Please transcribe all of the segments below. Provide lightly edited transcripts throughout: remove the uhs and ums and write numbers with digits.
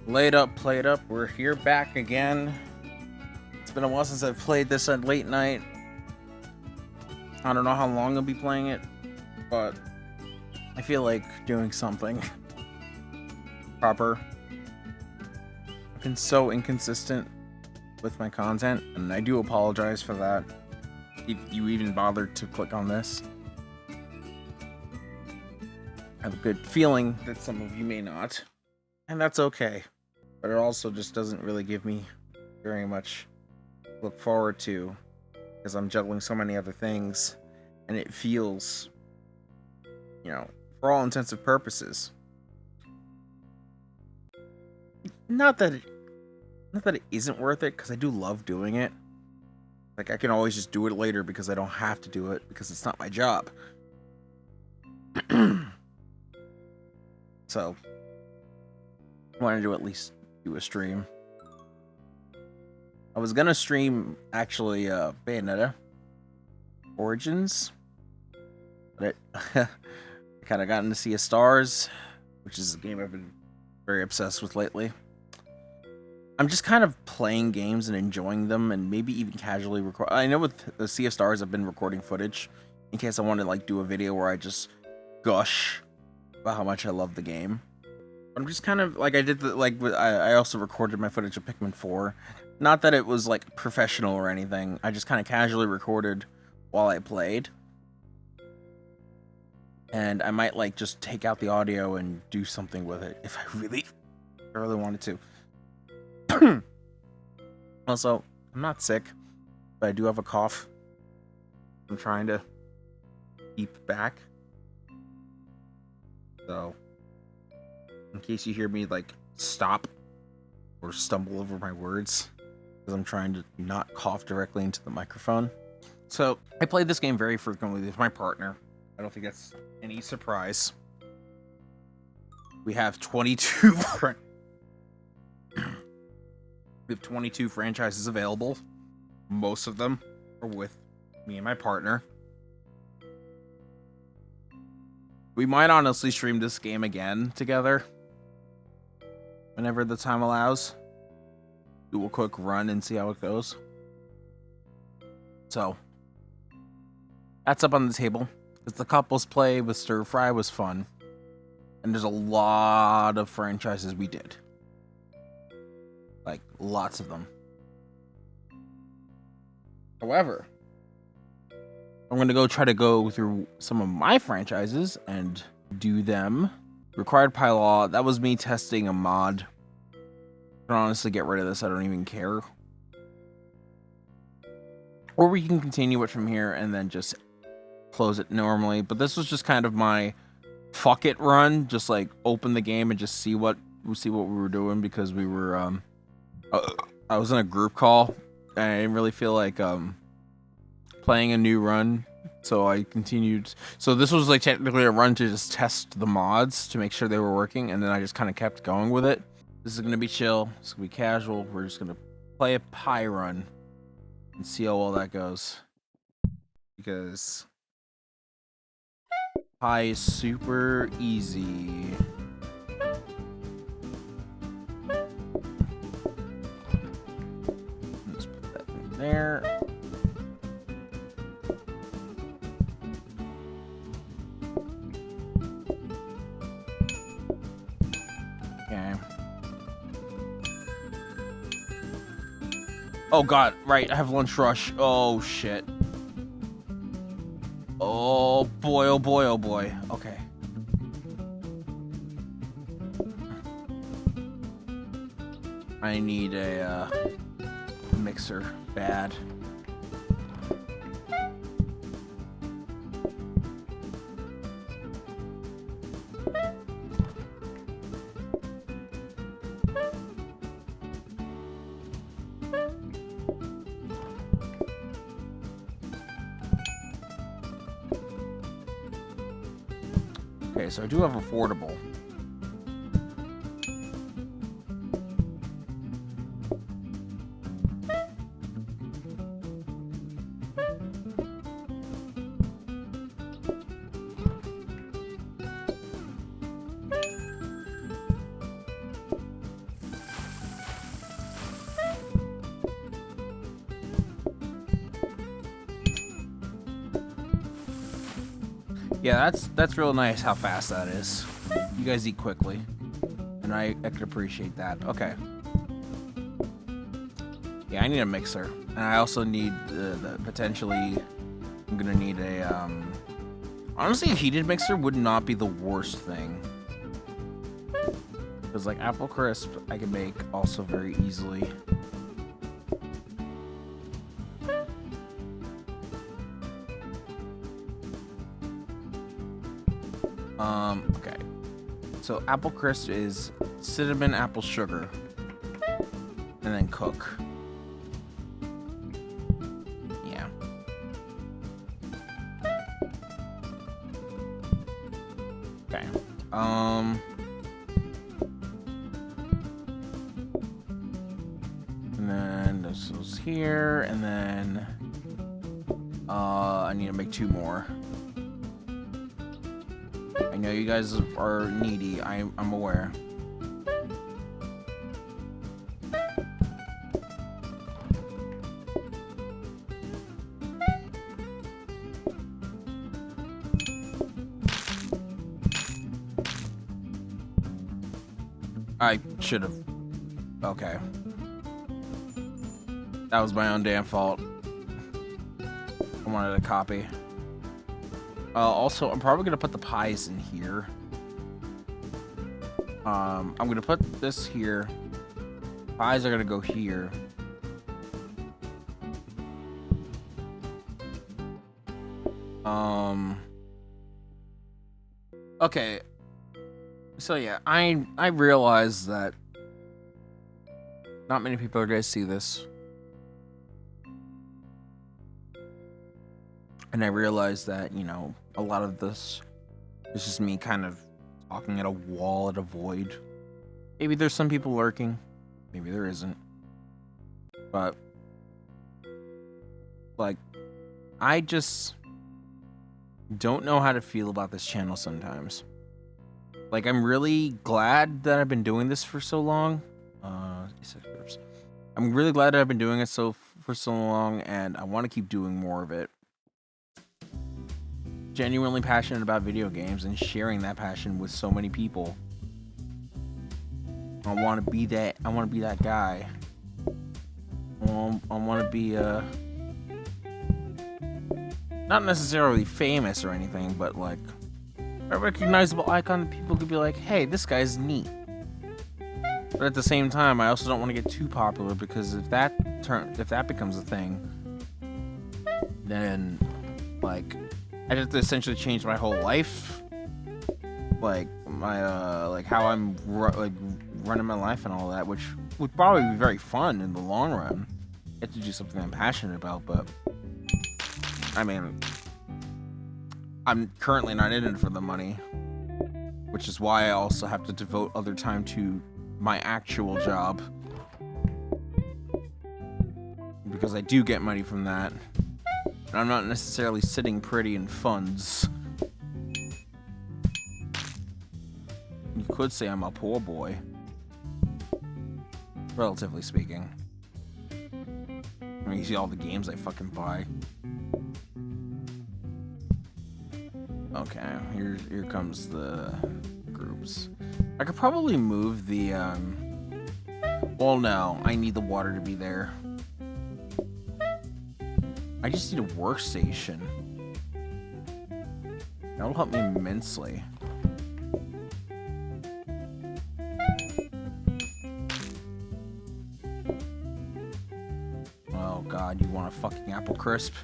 Laid up, played up. We're here back again. It's been a while since I've played this at late night. I don't know how long I'll be playing it, but I feel like doing something proper. I've been so inconsistent with my content, and I do apologize for that. If you even bothered to click on this, I have a good feeling that some of you may not, and that's okay. But it also just doesn't really give me very much to look forward to, because I'm juggling so many other things, and it feels, for all intensive purposes, not that it isn't worth it, because I do love doing it. Like, I can always just do it later because I don't have to do it because it's not my job. So I wanted to at least do a stream. I was gonna stream actually Bayonetta Origins, but I kind of got into Sea of Stars, which is a game I've been very obsessed with lately. I'm just kind of playing games and enjoying them, and maybe even casually record. I know with the Sea of Stars, I've been recording footage in case I want to do a video where I just gush about how much I love the game. I'm just kind of I did I also recorded my footage of Pikmin 4. Not that it was professional or anything. I just kind of casually recorded while I played. And I might just take out the audio and do something with it if I really wanted to. Also, I'm not sick, but I do have a cough. I'm trying to keep back. So, in case you hear me stop or stumble over my words, because I'm trying to not cough directly into the microphone. So, I play this game very frequently with my partner. I don't think that's any surprise. We have 22 We have 22 franchises available. Most of them are with me and my partner. We might honestly stream this game again together whenever the time allows. Do a quick run and see how it goes. So, that's up on the table. Because the couples play with Stir Fry was fun. And there's a lot of franchises we did. Lots of them. However, I'm going to try to go through some of my franchises and do them. Required by law, that was me testing a mod. I can honestly get rid of this, I don't even care. Or we can continue it from here and then just close it normally. But this was just kind of my fuck it run. Just open the game and just see what we were doing, because we were I was in a group call and I didn't really feel like playing a new run, so I continued. So this was technically a run to just test the mods to make sure they were working, and then I just kind of kept going with it. This is gonna be chill. It's gonna be casual. We're just gonna play a pie run and see how well that goes, because pie is super easy. There. Okay. Oh god, right, I have lunch rush. Oh shit. Oh boy, oh boy, oh boy. Okay. I need a mixer bad. Okay, so I do have affordable. Yeah, that's real nice how fast that is. You guys eat quickly, and I could appreciate that. Okay. Yeah, I need a mixer, and I also need potentially. I'm gonna need a honestly, a heated mixer would not be the worst thing, because like apple crisp, I can make also very easily. Okay. So apple crisp is cinnamon, apple sugar, and then cook. Yeah. Okay. And then this was here, and then I need to make 2 more. I know you guys are needy. I'm aware. I should have. Okay. That was my own damn fault. I wanted a copy. Also, I'm probably gonna put the pies in here. I'm gonna put this here. Pies are gonna go here. Okay. So yeah, I realize that not many people are gonna see this. And I realize that, you know, a lot of this is just me kind of talking at a wall, at a void. Maybe there's some people lurking. Maybe there isn't. But, like, I just don't know how to feel about this channel sometimes. Like, I'm really glad that I've been doing this for so long. I'm really glad that I've been doing it for so long, and I want to keep doing more of it. Genuinely passionate about video games and sharing that passion with so many people. I want to be that. I want to be that guy. I want to be not necessarily famous or anything, but like a recognizable icon that people could be like, "Hey, this guy's neat." But at the same time, I also don't want to get too popular, because if that becomes a thing, then like I have to essentially change my whole life, like my like how I'm running my life and all that, which would probably be very fun in the long run. Get to do something I'm passionate about, but I mean, I'm currently not in it for the money, which is why I also have to devote other time to my actual job, because I do get money from that. And I'm not necessarily sitting pretty in funds. You could say I'm a poor boy, relatively speaking. I mean, you see all the games I fucking buy. Okay, here comes the groups. I could probably move the well, no, I need the water to be there. I just need a workstation. That'll help me immensely. Oh god, you want a fucking apple crisp?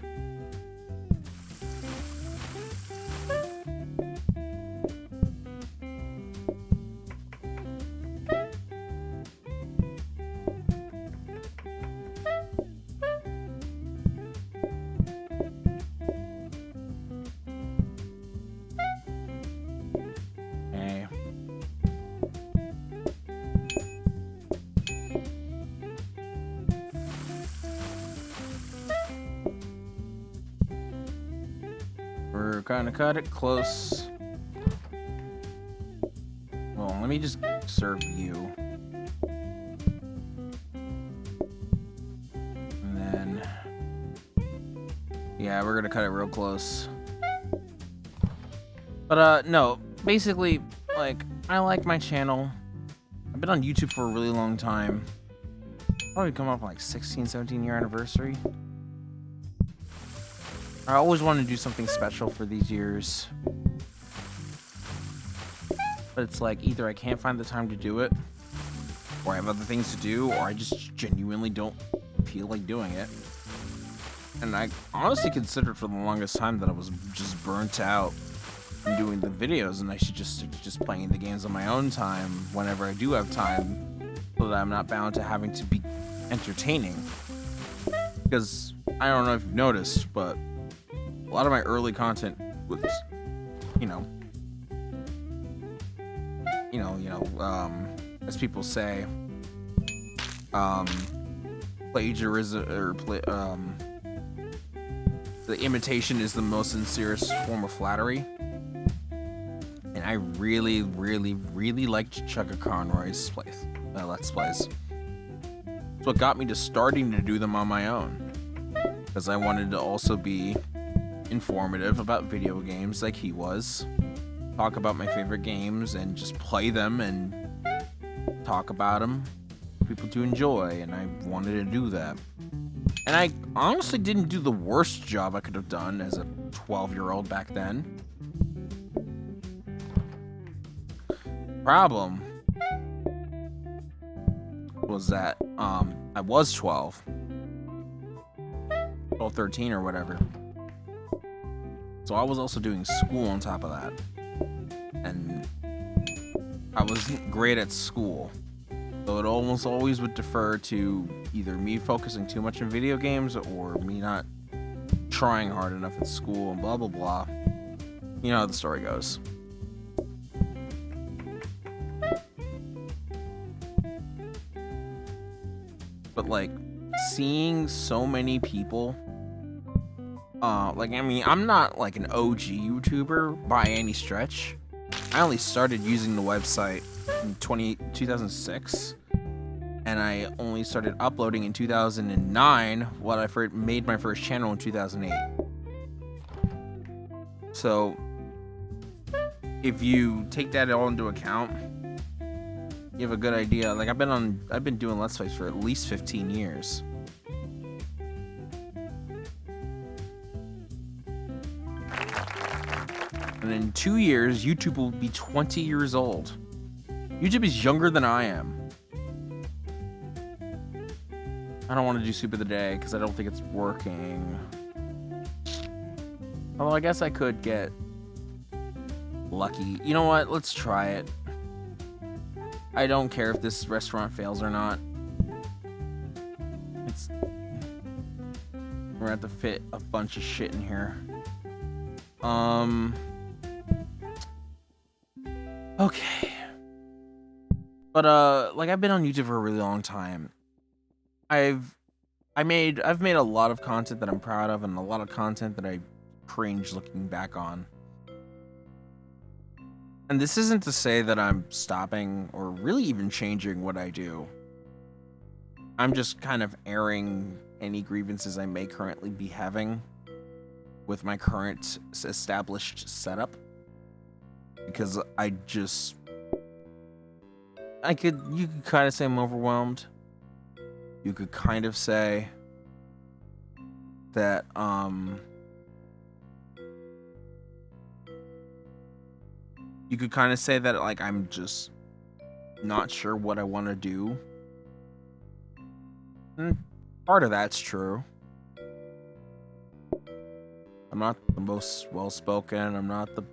We're gonna cut it close. Well, let me just serve you. And then, yeah, we're gonna cut it real close. But no, basically, like, I like my channel. I've been on YouTube for a really long time. Probably come up on like 16, 17 year anniversary. I always wanted to do something special for these years. But it's like either I can't find the time to do it, or I have other things to do, or I just genuinely don't feel like doing it. And I honestly considered for the longest time that I was just burnt out from doing the videos, and I should just stick to just playing the games on my own time whenever I do have time, so that I'm not bound to having to be entertaining. Because I don't know if you've noticed, but a lot of my early content was, as people say, plagiarism, or the imitation is the most sincerest form of flattery. And I really, really, really liked Chugga Conroy's Let's Plays. It's what got me to starting to do them on my own, because I wanted to also be informative about video games like he was, talk about my favorite games and just play them and talk about them for people to enjoy, and I wanted to do that. And I honestly didn't do the worst job I could have done as a 12-year-old back then. Problem was that I was 12, 13 or whatever. So I was also doing school on top of that. And I wasn't great at school. So it almost always would defer to either me focusing too much on video games or me not trying hard enough at school and blah blah blah. You know how the story goes. But like, seeing so many people, I'm not like an OG YouTuber by any stretch. I only started using the website in 2006, and I only started uploading in 2009, when I made my first channel in 2008. So if you take that all into account, you have a good idea. Like, I've been doing Let's Plays for at least 15 years. And in 2 years, YouTube will be 20 years old. YouTube is younger than I am. I don't want to do Soup of the Day because I don't think it's working. Although I guess I could get lucky. You know what? Let's try it. I don't care if this restaurant fails or not. We're gonna have to fit a bunch of shit in here. Okay. But like, I've been on YouTube for a really long time. I've made a lot of content that I'm proud of, and a lot of content that I cringe looking back on. And this isn't to say that I'm stopping or really even changing what I do. I'm just kind of airing any grievances I may currently be having with my current established setup. Because you could kind of say I'm overwhelmed. You could kind of say that, you could kind of say that, like, I'm just not sure what I want to do. And part of that's true. I'm not the most well-spoken. I'm not the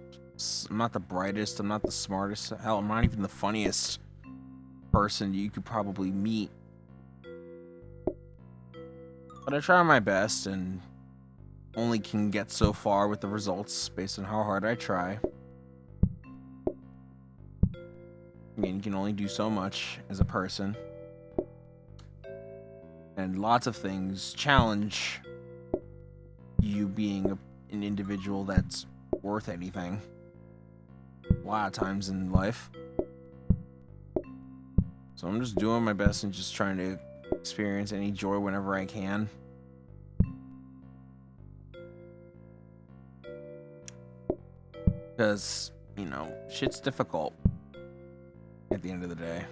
brightest. I'm not the smartest. Hell, I'm not even the funniest person you could probably meet. But I try my best, and only can get so far with the results based on how hard I try. Again, you can only do so much as a person. And lots of things challenge you being an individual that's worth anything. A lot of times in life. So I'm just doing my best and just trying to experience any joy whenever I can. Because, you know, shit's difficult at the end of the day.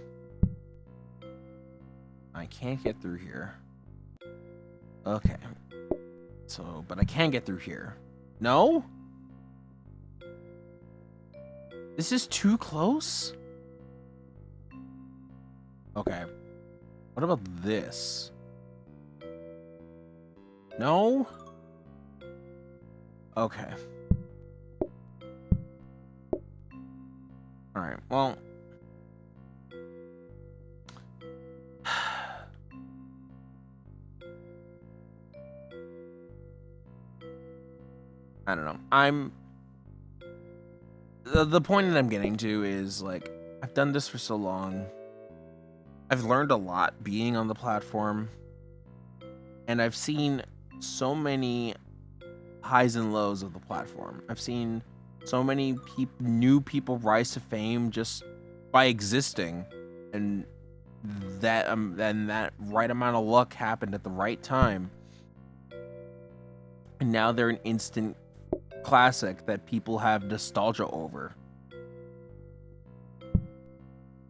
I can't get through here. Okay. So, but I can get through here. No? This is too close? Okay. What about this? No? Okay. Alright, well. I don't know. The point that I'm getting to is, like, I've done this for so long. I've learned a lot being on the platform. And I've seen so many highs and lows of the platform. I've seen so many new people rise to fame just by existing, and that right amount of luck happened at the right time, and now they're an instant classic that people have nostalgia over.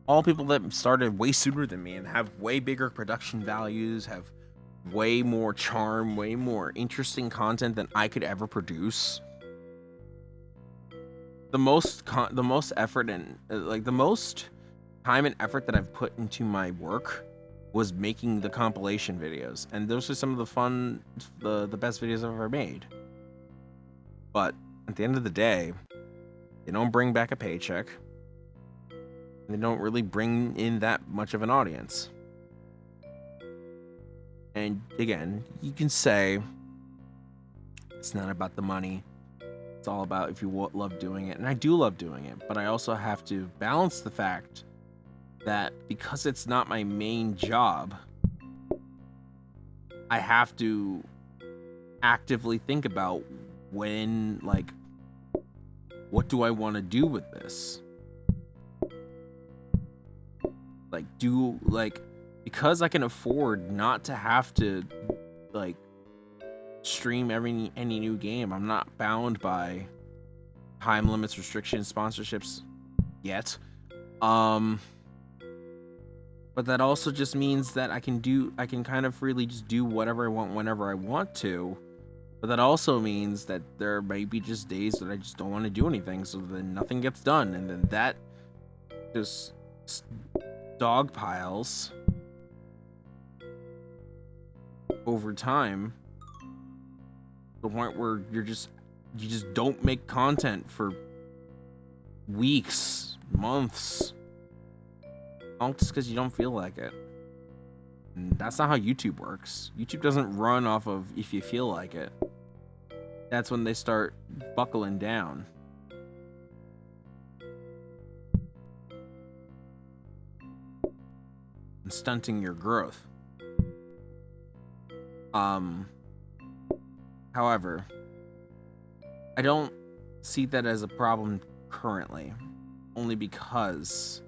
All people that started way sooner than me and have way bigger production values, have way more charm, way more interesting content than I could ever produce. The most effort and the most time and effort that I've put into my work was making the compilation videos, and those are some of the best videos I've ever made. But at the end of the day, they don't bring back a paycheck. They don't really bring in that much of an audience. And again, you can say it's not about the money. It's all about if you love doing it. And I do love doing it, but I also have to balance the fact that because it's not my main job, I have to actively think about when, like, what do I want to do with this? Because I can afford not to have to, like, stream any new game. I'm not bound by time limits, restrictions, sponsorships yet. But that also just means that I can kind of freely just do whatever I want whenever I want to. But that also means that there may be just days that I just don't want to do anything, so then nothing gets done, and then that just dog piles over time, the point where you just don't make content for weeks, months, just because you don't feel like it. And that's not how YouTube works. YouTube doesn't run off of if you feel like it. That's when they start buckling down. And stunting your growth. However, I don't see that as a problem currently, only because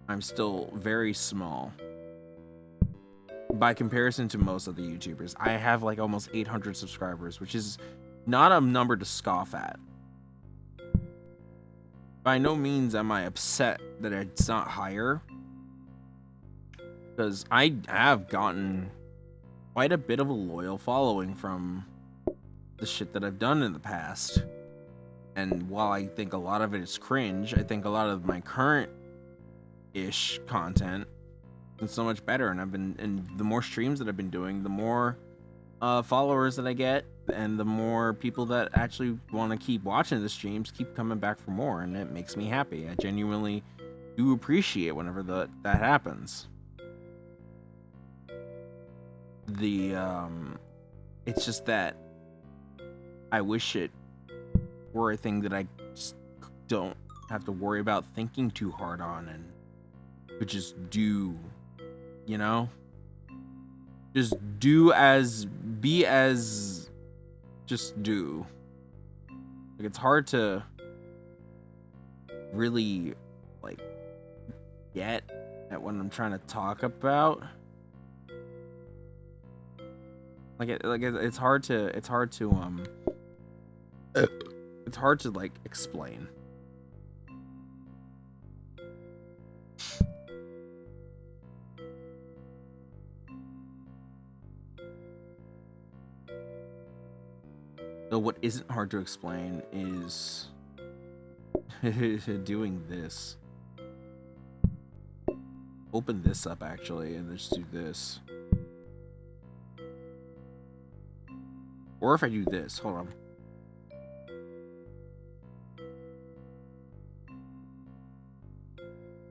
I'm still very small. By comparison to most of the YouTubers, I have like almost 800 subscribers, which is not a number to scoff at. By no means am I upset that it's not higher, because I have gotten quite a bit of a loyal following from the shit that I've done in the past. And while I think a lot of it is cringe, I think a lot of my current-ish content is so much better. And the more streams that I've been doing, the more followers that I get, and the more people that actually want to keep watching the streams keep coming back for more, and it makes me happy. I genuinely do appreciate whenever that happens. It's just that I wish it were a thing that I just don't have to worry about thinking too hard on, and could just do, you know? Just do just do. Like, it's hard to really, like, get at what I'm trying to talk about. It's hard to it's hard to like explain. So what isn't hard to explain is doing this. Open this up actually, and just do this. Or if I do this, hold on.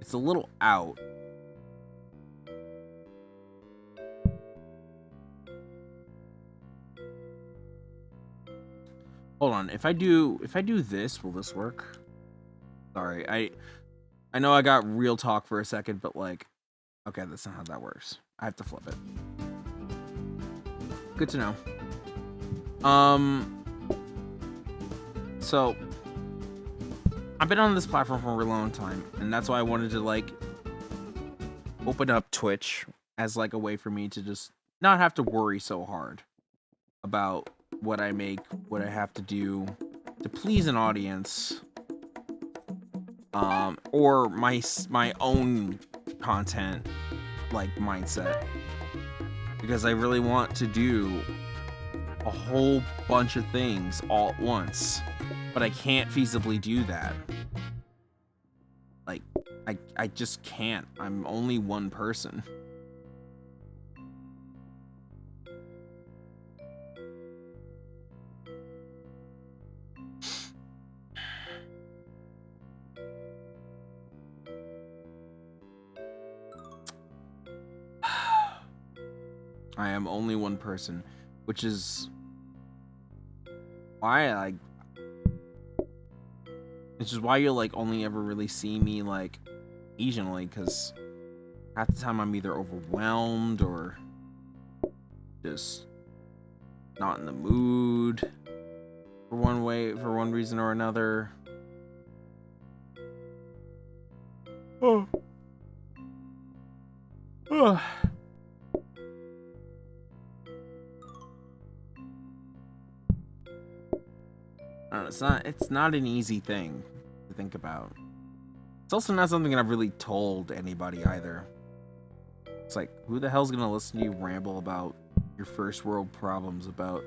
It's a little out. Hold on. If I do this, will this work? Sorry, I know I got real talk for a second, but like, okay, that's not how that works. I have to flip it. Good to know. So I've been on this platform for a really long time, and that's why I wanted to like open up Twitch as like a way for me to just not have to worry so hard about what I make, what I have to do to please an audience, or my own content like mindset, because I really want to do a whole bunch of things all at once, but I can't feasibly do that. Like, I just can't. I'm only one person. I am only one person, which is why you'll like only ever really see me like occasionally, because half the time I'm either overwhelmed or just not in the mood for one reason or another. Oh. It's not an easy thing to think about. It's also not something I've really told anybody either. It's like, who the hell's gonna listen to you ramble about your first world problems, about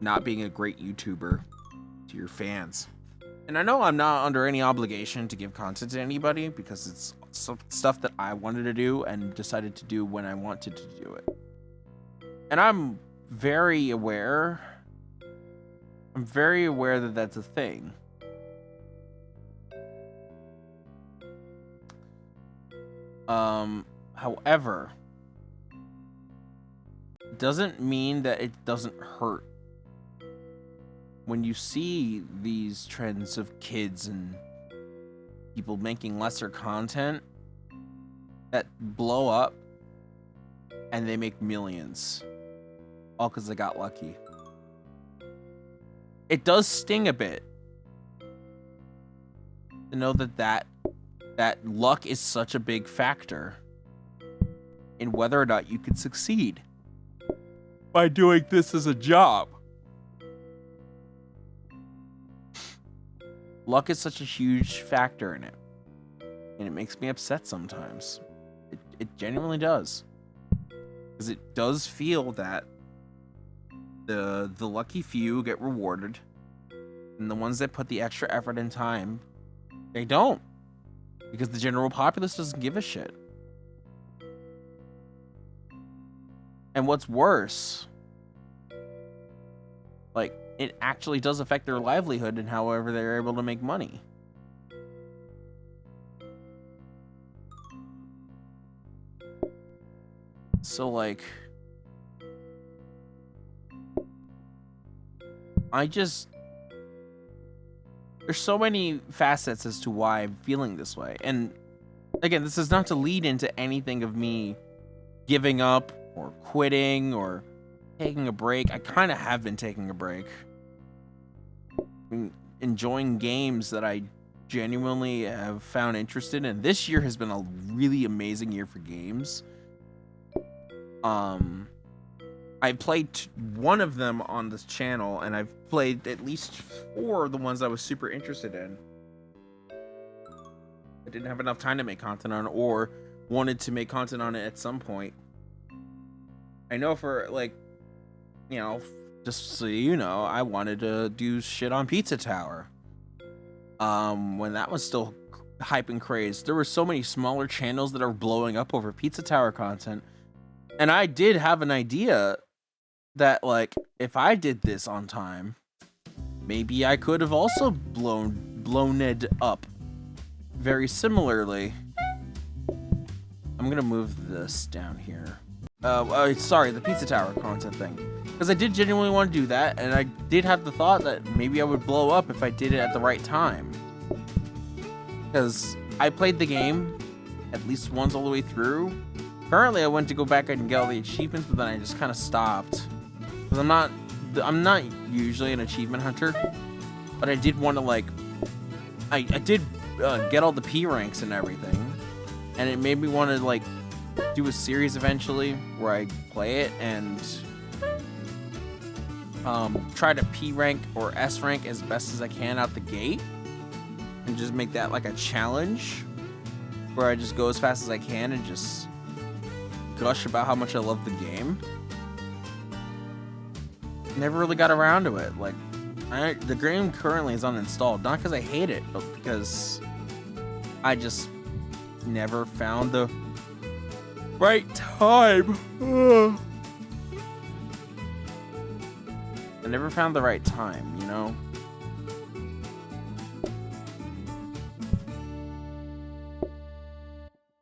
not being a great YouTuber to your fans? And I know I'm not under any obligation to give content to anybody, because it's stuff that I wanted to do and decided to do when I wanted to do it. And I'm very aware that that's a thing. However, doesn't mean that it doesn't hurt when you see these trends of kids and people making lesser content that blow up and they make millions all because they got lucky. It does sting a bit to know that luck is such a big factor in whether or not you can succeed by doing this as a job. Luck is such a huge factor in it, and it makes me upset sometimes. It genuinely does, because it does feel that the lucky few get rewarded, and the ones that put the extra effort and time, they don't, because the general populace doesn't give a shit. And what's worse, like, it actually does affect their livelihood and however they're able to make money. So, like, there's so many facets as to why I'm feeling this way. And again, this is not to lead into anything of me giving up or quitting or taking a break. I kind of have been taking a break. Enjoying games that I genuinely have found interested in. This year has been a really amazing year for games. I played one of them on this channel, and I've played at least 4 of the ones I was super interested in. I didn't have enough time to make content on, or wanted to make content on it at some point. I know for, like, you know, just so you know, I wanted to do shit on Pizza Tower. When that was still hype and crazed. There were so many smaller channels that are blowing up over Pizza Tower content. And I did have an idea that, like, if I did this on time, maybe I could have also blown it up very similarly. I'm gonna move this down here. Sorry, the Pizza Tower content thing. Because I did genuinely want to do that, and I did have the thought that maybe I would blow up if I did it at the right time. Because I played the game at least once all the way through. Currently, I went to go back and get all the achievements, but then I just kind of stopped. Because I'm not usually an achievement hunter, but I did want to, like, I did get all the P ranks and everything, and it made me want to, like, do a series eventually where I play it and try to P rank or S rank as best as I can out the gate, and just make that like a challenge where I just go as fast as I can and just gush about how much I love the game. Never really got around to it. Like, the game currently is uninstalled, not because I hate it, but because I just never found the right time. I never found the right time, you know?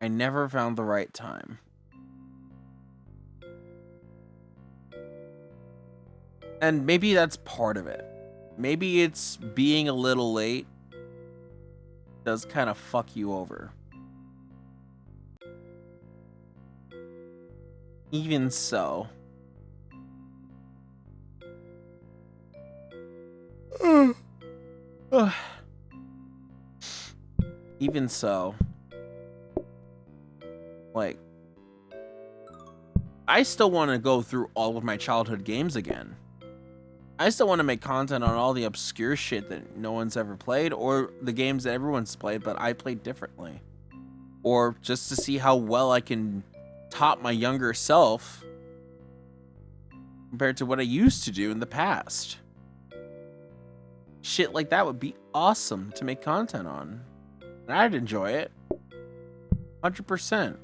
I never found the right time. And maybe that's part of it. Maybe it's being a little late does kind of fuck you over. Even so. Even so. Like, I still want to go through all of my childhood games again. I still want to make content on all the obscure shit that no one's ever played, or the games that everyone's played, but I played differently. Or just to see how well I can top my younger self compared to what I used to do in the past. Shit like that would be awesome to make content on. And I'd enjoy it. 100%.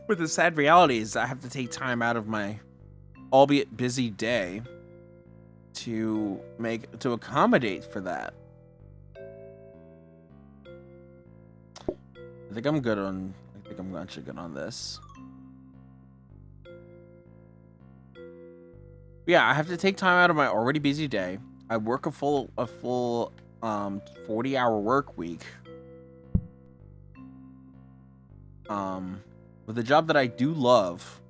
But the sad reality is I have to take time out of my albeit busy day to accommodate for that. I think I'm actually good on this. Yeah, I have to take time out of my already busy day. I work a full 40-hour work week. With a job that I do love,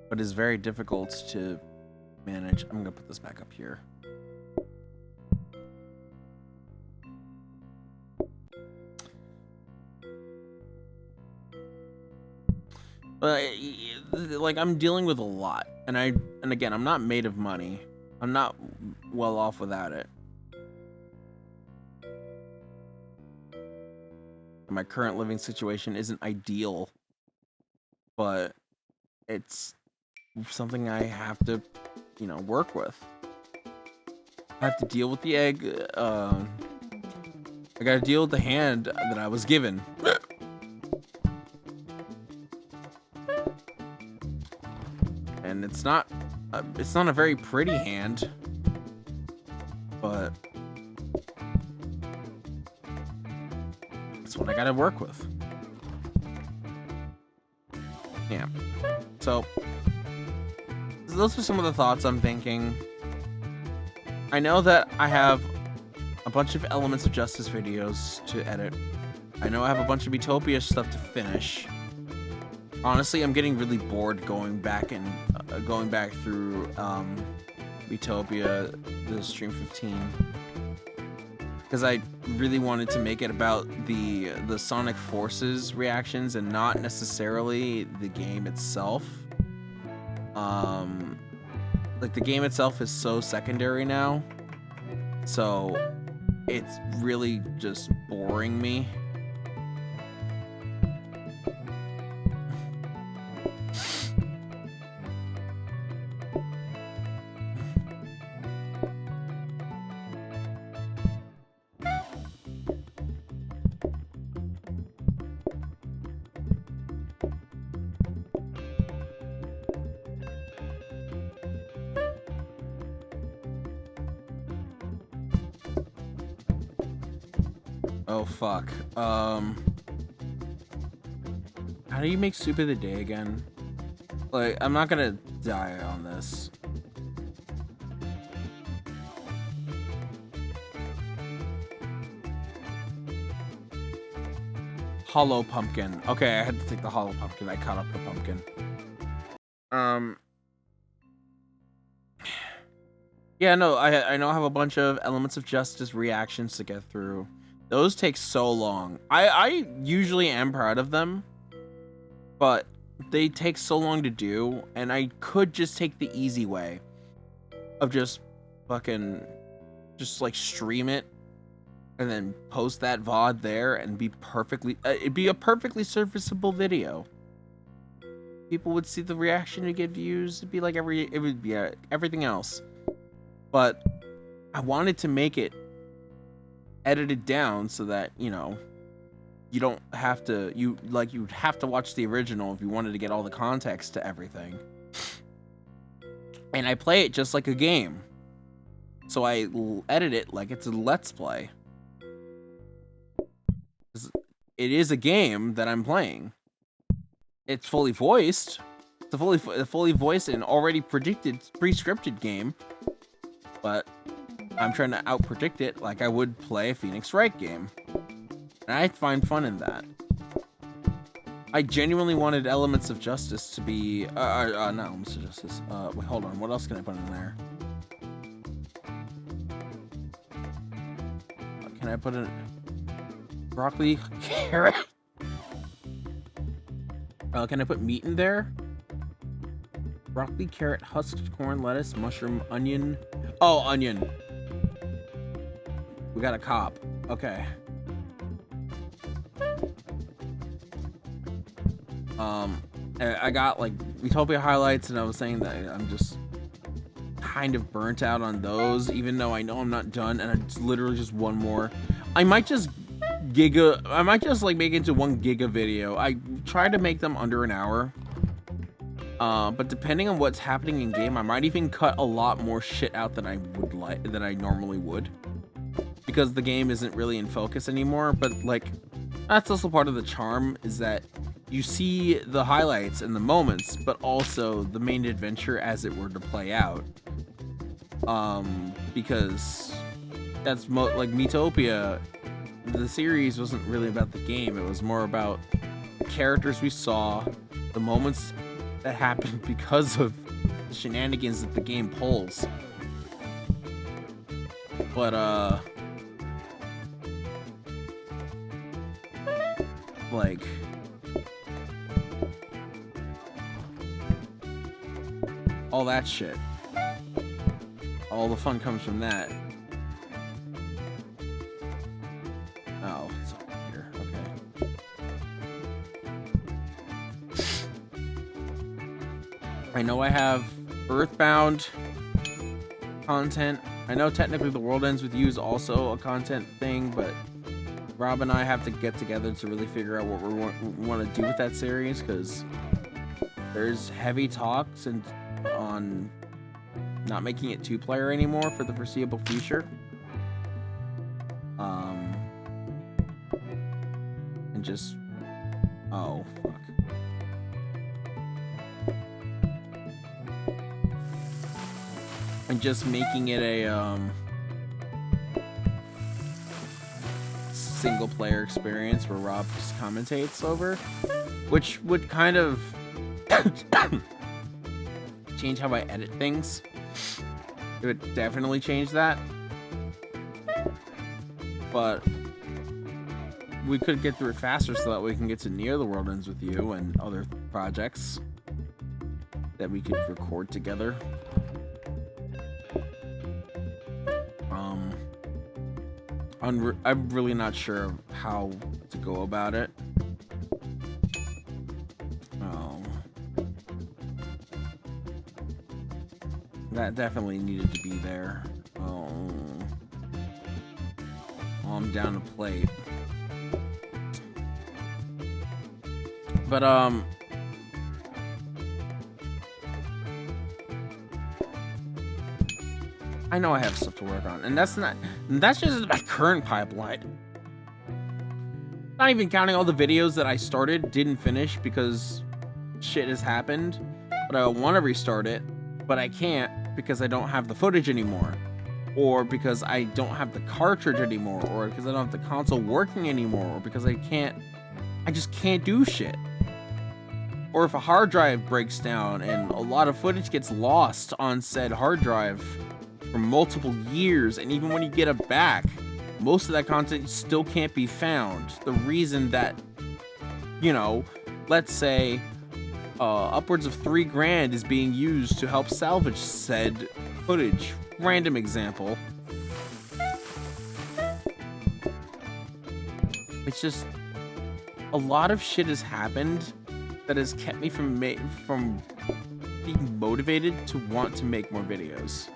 but is very difficult to manage. I'm gonna put this back up here. But like, I'm dealing with a lot, and again, I'm not made of money. I'm not well off without it. My current living situation isn't ideal, but it's something I have to, work with. I have to deal with the egg. I gotta deal with the hand that I was given. And it's not a very pretty hand, but it's what I gotta work with. Yeah. So those are some of the thoughts I'm thinking. I know that I have a bunch of Elements of Justice videos to edit. I know I have a bunch of Utopia stuff to finish. Honestly, I'm getting really bored going back through Utopia, the Stream 15. because I really wanted to make it about the Sonic Forces reactions and not necessarily the game itself. Like the game itself is so secondary now, so it's really just boring me. Oh fuck. How do you make soup of the day again? Like, I'm not gonna die on this. Hollow pumpkin. Okay, I had to take the hollow pumpkin. I caught up the pumpkin. Yeah, no, I know I have a bunch of Elements of Justice reactions to get through. Those take so long. I usually am proud of them, but they take so long to do, and I could just take the easy way of just fucking just like stream it and then post that VOD there and be perfectly it'd be a perfectly serviceable video. People would see the reaction and get views. It'd be like it would be everything else. But I wanted to make it edited down so that, you know, you don't have to you'd have to watch the original if you wanted to get all the context to everything. And I play it just like a game. So I edit it like it's a Let's Play. It is a game that I'm playing. It's fully voiced. It's a fully voiced and already predicted, pre-scripted game. But I'm trying to out-predict it like I would play a Phoenix Wright game. And I find fun in that. I genuinely wanted Elements of Justice to be... not Elements of Justice. Wait, hold on. What else can I put in there? Can I put in... broccoli, carrot? Can I put meat in there? Broccoli, carrot, husked corn, lettuce, mushroom, onion. Oh, onion. We got a cop. Okay. I got like Utopia highlights, and I was saying that I'm just kind of burnt out on those, even though I know I'm not done, and it's literally just one more. I might just like make it into 1 giga video. I try to make them under an hour. But depending on what's happening in game, I might even cut a lot more shit out than I normally would, because the game isn't really in focus anymore. But like, that's also part of the charm, is that you see the highlights and the moments, but also the main adventure as it were to play out. Because that's like Miitopia, the series wasn't really about the game. It was more about the characters we saw, the moments that happened because of the shenanigans that the game pulls. But like, all that shit, all the fun comes from that. Oh, it's over here. Okay. I know I have Earthbound content. I know technically The World Ends With You is also a content thing, but Rob and I have to get together to really figure out what we want to do with that series, because there's heavy talks and on not making it 2-player anymore for the foreseeable future. And just... oh, fuck. And just making it a, single-player experience where Rob just commentates over, which would kind of change how I edit things. It would definitely change that. but we could get through it faster so that we can get to Near the World Ends with You and other projects that we could record together. I'm really not sure how to go about it. That definitely needed to be there. I'm down a plate. But I know I have stuff to work on, and that's just my current pipeline. Not even counting all the videos that I started, didn't finish because shit has happened. But I want to restart it, but I can't because I don't have the footage anymore, or because I don't have the cartridge anymore, or because I don't have the console working anymore, or because I just can't do shit. Or if a hard drive breaks down and a lot of footage gets lost on said hard drive for multiple years, and even when you get it back, most of that content still can't be found. The reason that, you know, let's say upwards of $3,000 is being used to help salvage said footage. Random example. It's just a lot of shit has happened that has kept me from being motivated to want to make more videos.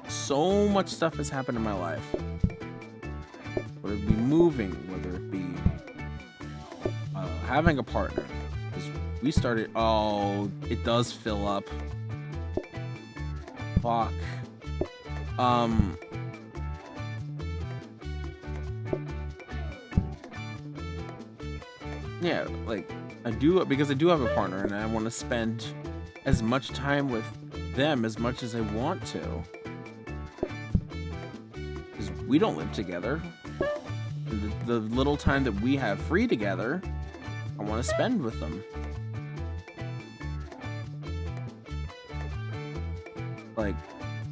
So much stuff has happened in my life. Whether it be moving, whether it be having a partner. Because we started... Oh, it does fill up. Fuck. Yeah, like, because I do have a partner, and I want to spend as much time with them as much as I want to. Because we don't live together. The little time that we have free together, I want to spend with them. Like,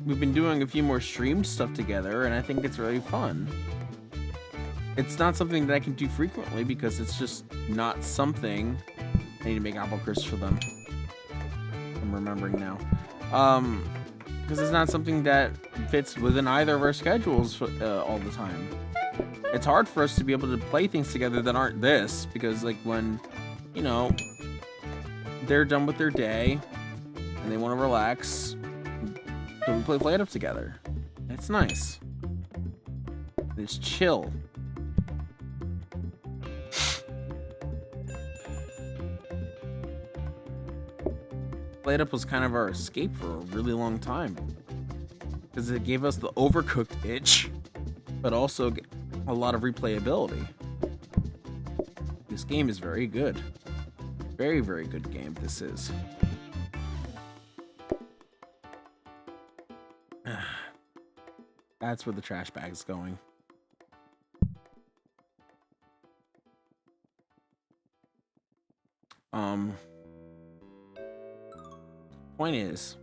we've been doing a few more stream stuff together, and I think it's really fun. It's not something that I can do frequently because it's just not something... I need to make apple crisps for them. I'm remembering now. Because it's not something that fits within either of our schedules all the time. It's hard for us to be able to play things together that aren't this, because like when, you know, they're done with their day and they want to relax, so we play Play It Up together. It's nice. It's chill. Play It Up was kind of our escape for a really long time, because it gave us the Overcooked itch, but also a lot of replayability. This game is very good. Very, very good game this is. That's where the trash bag is going. Point is,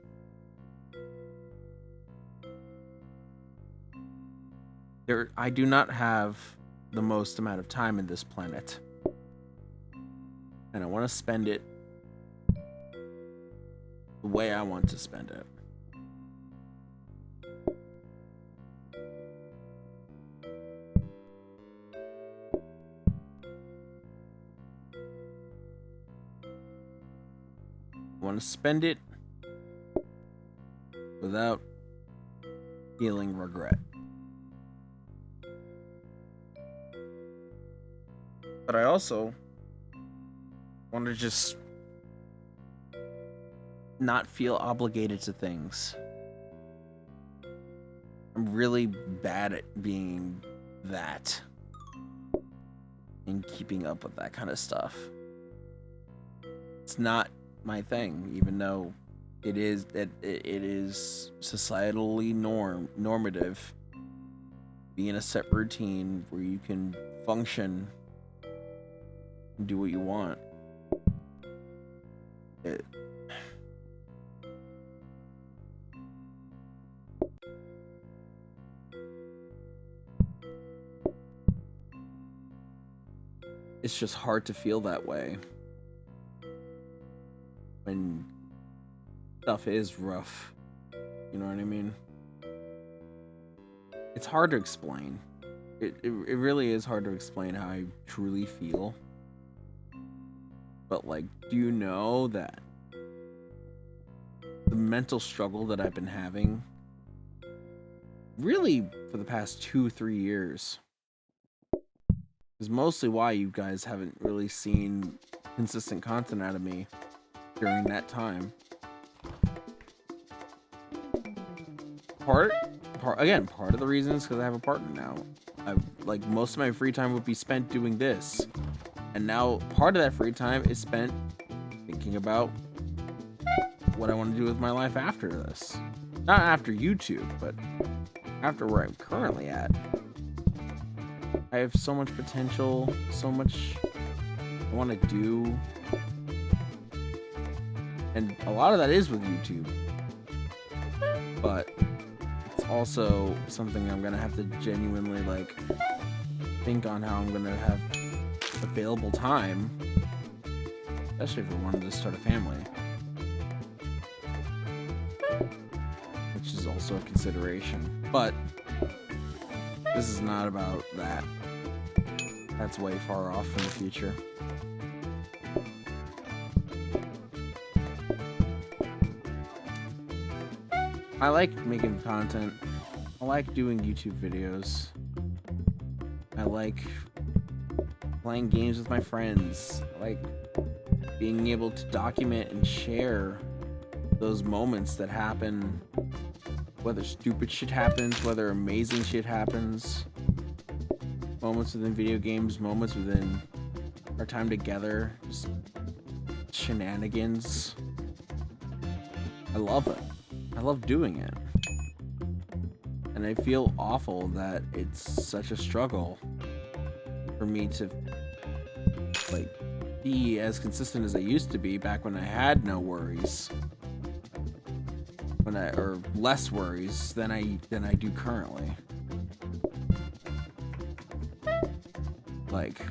I do not have the most amount of time in this planet, and I want to spend it the way I want to spend it. I want to spend it without feeling regret. But I also want to just not feel obligated to things. I'm really bad at being that and keeping up with that kind of stuff. It's not my thing, even though it is societally normative. Be in a set routine where you can function and do what you want. it's just hard to feel that way when stuff is rough. You know what I mean? It's hard to explain. It really is hard to explain how I truly feel. But, like, do you know that the mental struggle that I've been having really for the past 2-3 years is mostly why you guys haven't really seen consistent content out of me during that time. Part of the reason is because I have a partner now. Like, most of my free time would be spent doing this, and now part of that free time is spent thinking about what I want to do with my life after this. Not after YouTube, but after where I'm currently at. I have so much potential, so much I want to do, and a lot of that is with YouTube, but it's also something I'm gonna have to genuinely, like, think on how I'm gonna have available time, especially if I wanted to start a family, which is also a consideration. But this is not about that. That's way far off in the future. I like making content. I like doing YouTube videos. I like playing games with my friends. I like being able to document and share those moments that happen, whether stupid shit happens, whether amazing shit happens, moments within video games, moments within our time together, just shenanigans. I love it. I love doing it. And I feel awful that it's such a struggle for me to, like, be as consistent as I used to be back when I had no worries. Or less worries than I do currently. Like,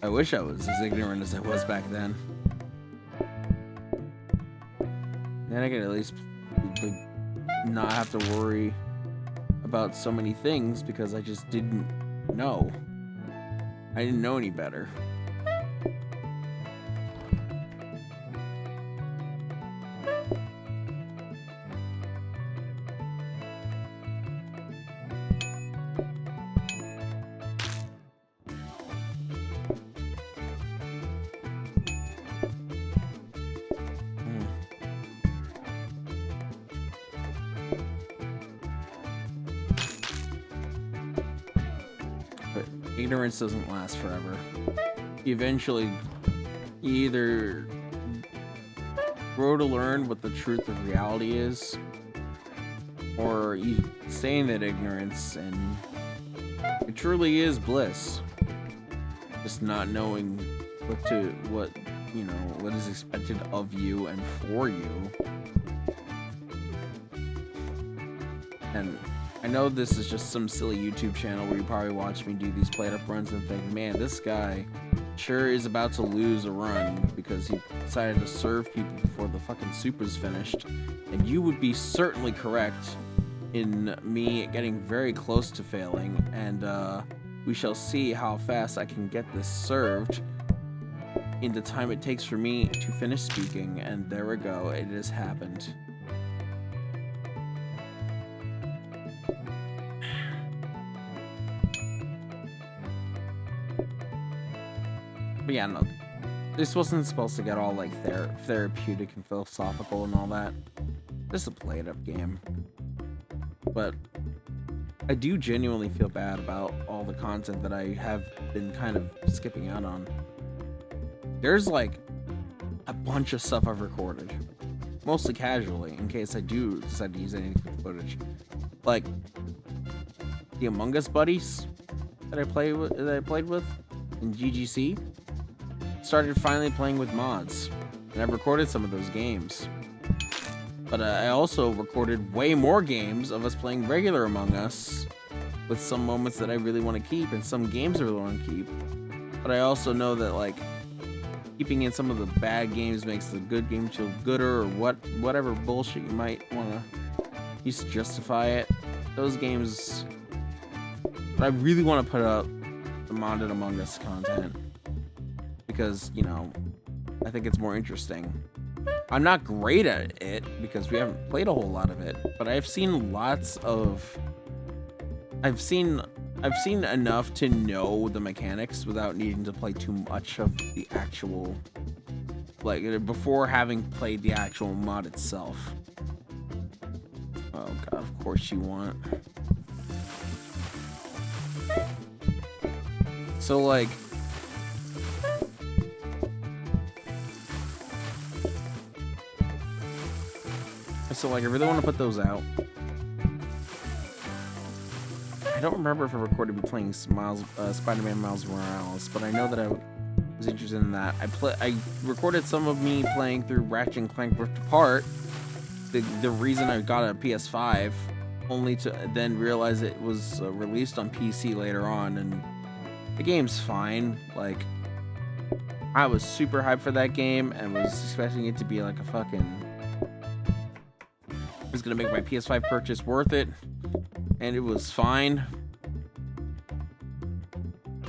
I wish I was as ignorant as I was back then. Then I could at least not have to worry about so many things because I just didn't know. I didn't know any better. Ignorance doesn't last forever. Eventually, you either grow to learn what the truth of reality is, or you stay in that ignorance, and it truly is bliss. Just not knowing what is expected of you and for you. And I know this is just some silly YouTube channel where you probably watch me do these plate-up runs and think, man, this guy sure is about to lose a run because he decided to serve people before the fucking soup is finished. And you would be certainly correct in me getting very close to failing, and we shall see how fast I can get this served in the time it takes for me to finish speaking. And there we go, it has happened. But yeah, no, this wasn't supposed to get all, like, therapeutic and philosophical and all that. Just a played-up game. But I do genuinely feel bad about all the content that I have been kind of skipping out on. There's, like, a bunch of stuff I've recorded, mostly casually, in case I do decide to use any footage. Like the Among Us buddies that I played with in GGC. Started finally playing with mods, and I've recorded some of those games. But I also recorded way more games of us playing regular Among Us with some moments that I really want to keep and some games I really want to keep. But I also know that like keeping in some of the bad games makes the good game feel gooder, or whatever bullshit you might want to use to justify it. Those games, but I really want to put up the Modded Among Us content because, you know, I think it's more interesting. I'm not great at it because we haven't played a whole lot of it, but I've seen lots of I've seen enough to know the mechanics without needing to play too much of the actual, like, before having played the actual mod itself. Oh god, of course you want. So like I really want to put those out. I don't remember if I recorded me playing Spider-Man Miles Morales, but I know that I was interested in that. I recorded some of me playing through Ratchet and Clank Rift Apart. The reason I got a PS5, only to then realize it was released on PC later on, and the game's fine. Like, I was super hyped for that game and was expecting it to be like a fucking... It was gonna make my PS5 purchase worth it, and it was fine.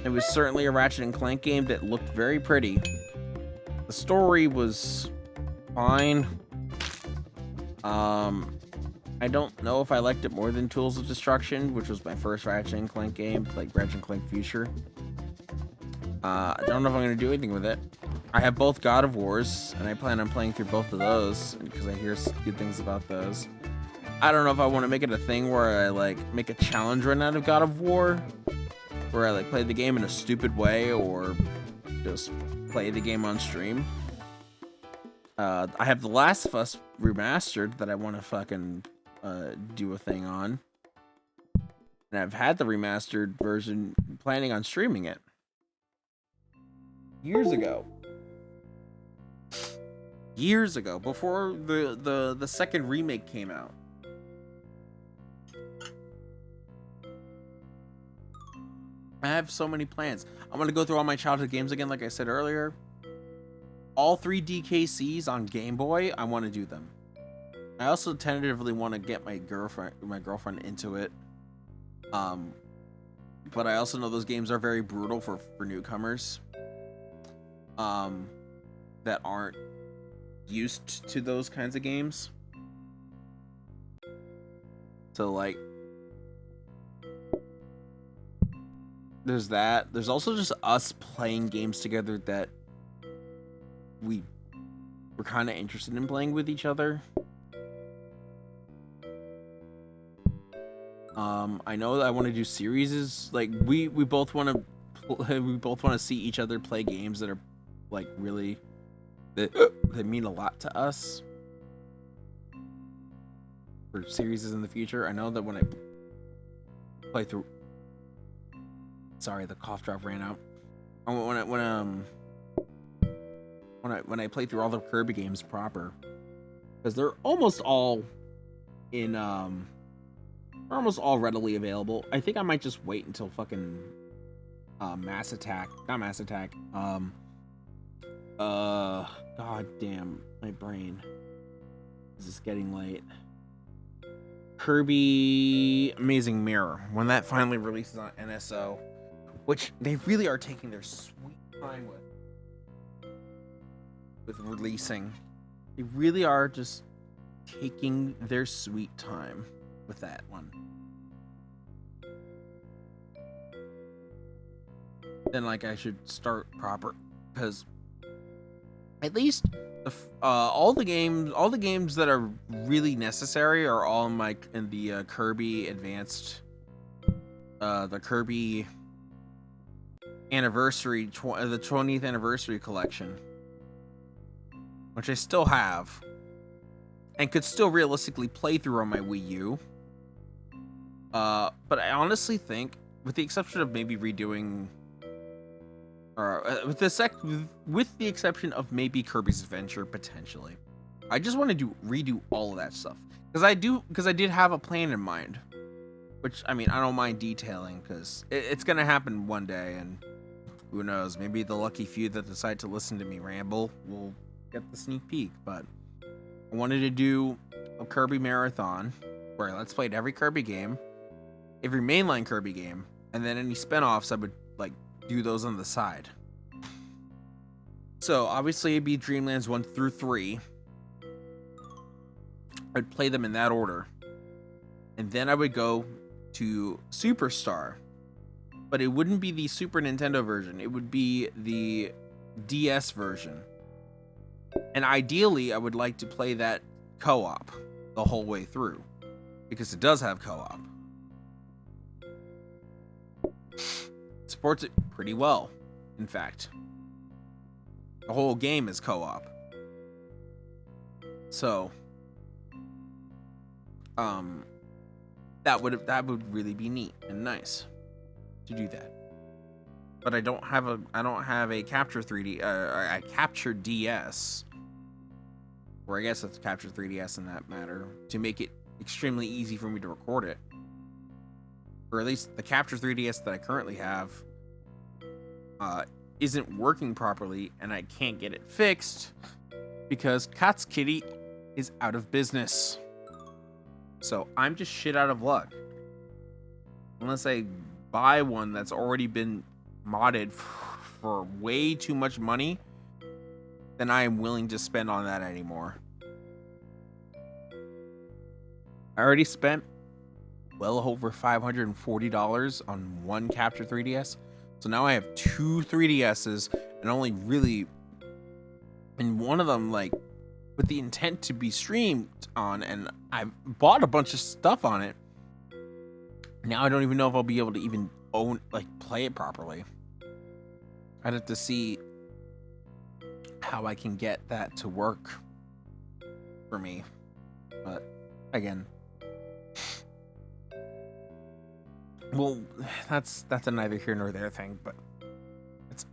It was certainly a Ratchet and Clank game that looked very pretty. The story was fine. I don't know if I liked it more than Tools of Destruction, which was my first Ratchet and Clank game, like Ratchet and Clank Future. I don't know if I'm going to do anything with it. I have both God of Wars, and I plan on playing through both of those, because I hear good things about those. I don't know if I want to make it a thing where I, like, make a challenge run out of God of War, where I, like, play the game in a stupid way, or just play the game on stream. I have The Last of Us Remastered that I want to fucking do a thing on. And I've had the remastered version, planning on streaming it. Years ago, before the second remake came out. I have so many plans. I'm gonna go through all my childhood games again, like I said earlier. All 3 DKCs on Game Boy, I want to do them. I also tentatively want to get my girlfriend into it. But I also know those games are very brutal for newcomers. That aren't used to those kinds of games. So like, there's that. There's also just us playing games together that we're kind of interested in playing with each other. I know that I want to do series. Like we both want to see each other play games that are like really that mean a lot to us for series in the future. I know that when I play through, sorry, the cough drop ran out. When I play through all the Kirby games proper, because they're almost all in almost all readily available. I think I might just wait until fucking Mass Attack, not Mass Attack. God damn, my brain. This is getting late. Kirby Amazing Mirror, when that finally releases on NSO, which they really are taking their sweet time with releasing. They really are just taking their sweet time with that one. Then like I should start proper, because at least all the games that are really necessary are all in the Kirby Advanced, the Kirby anniversary, the 20th anniversary collection, which I still have and could still realistically play through on my Wii U. But I honestly think, with the exception of maybe redoing, with the exception of maybe Kirby's Adventure potentially, I just want to redo all of that stuff, because I did have a plan in mind. which I mean I don't mind detailing because it's gonna happen one day, and who knows, maybe the lucky few that decide to listen to me ramble will get the sneak peek. But I wanted to do a Kirby marathon where let's play every Kirby game, every mainline Kirby game, and then any spin-offs I would like do those on the side. So obviously it'd be Dreamlands 1 through 3. I'd play them in that order. And then I would go to Superstar. But it wouldn't be the Super Nintendo version. It would be the DS version. And ideally, I would like to play that co-op the whole way through. Because it does have co-op. It supports it pretty well, in fact. The whole game is co-op. So, that would really be neat and nice to do that. But I don't have a Capture 3D a Capture DS, or I guess it's Capture 3DS in that matter, to make it extremely easy for me to record it. Or at least the Capture 3DS that I currently have isn't working properly, and I can't get it fixed because Cat's Kitty is out of business. So I'm just shit out of luck. Unless I buy one that's already been modded for way too much money, then I am willing to spend on that anymore. I already spent well over $540 on one Capture 3DS. So now I have two 3DSs, and only really, and one of them like with the intent to be streamed on, and I bought a bunch of stuff on it. Now I don't even know if I'll be able to even play it properly. I'd have to see how I can get that to work for me. But again, well, that's a neither here nor there thing. But it's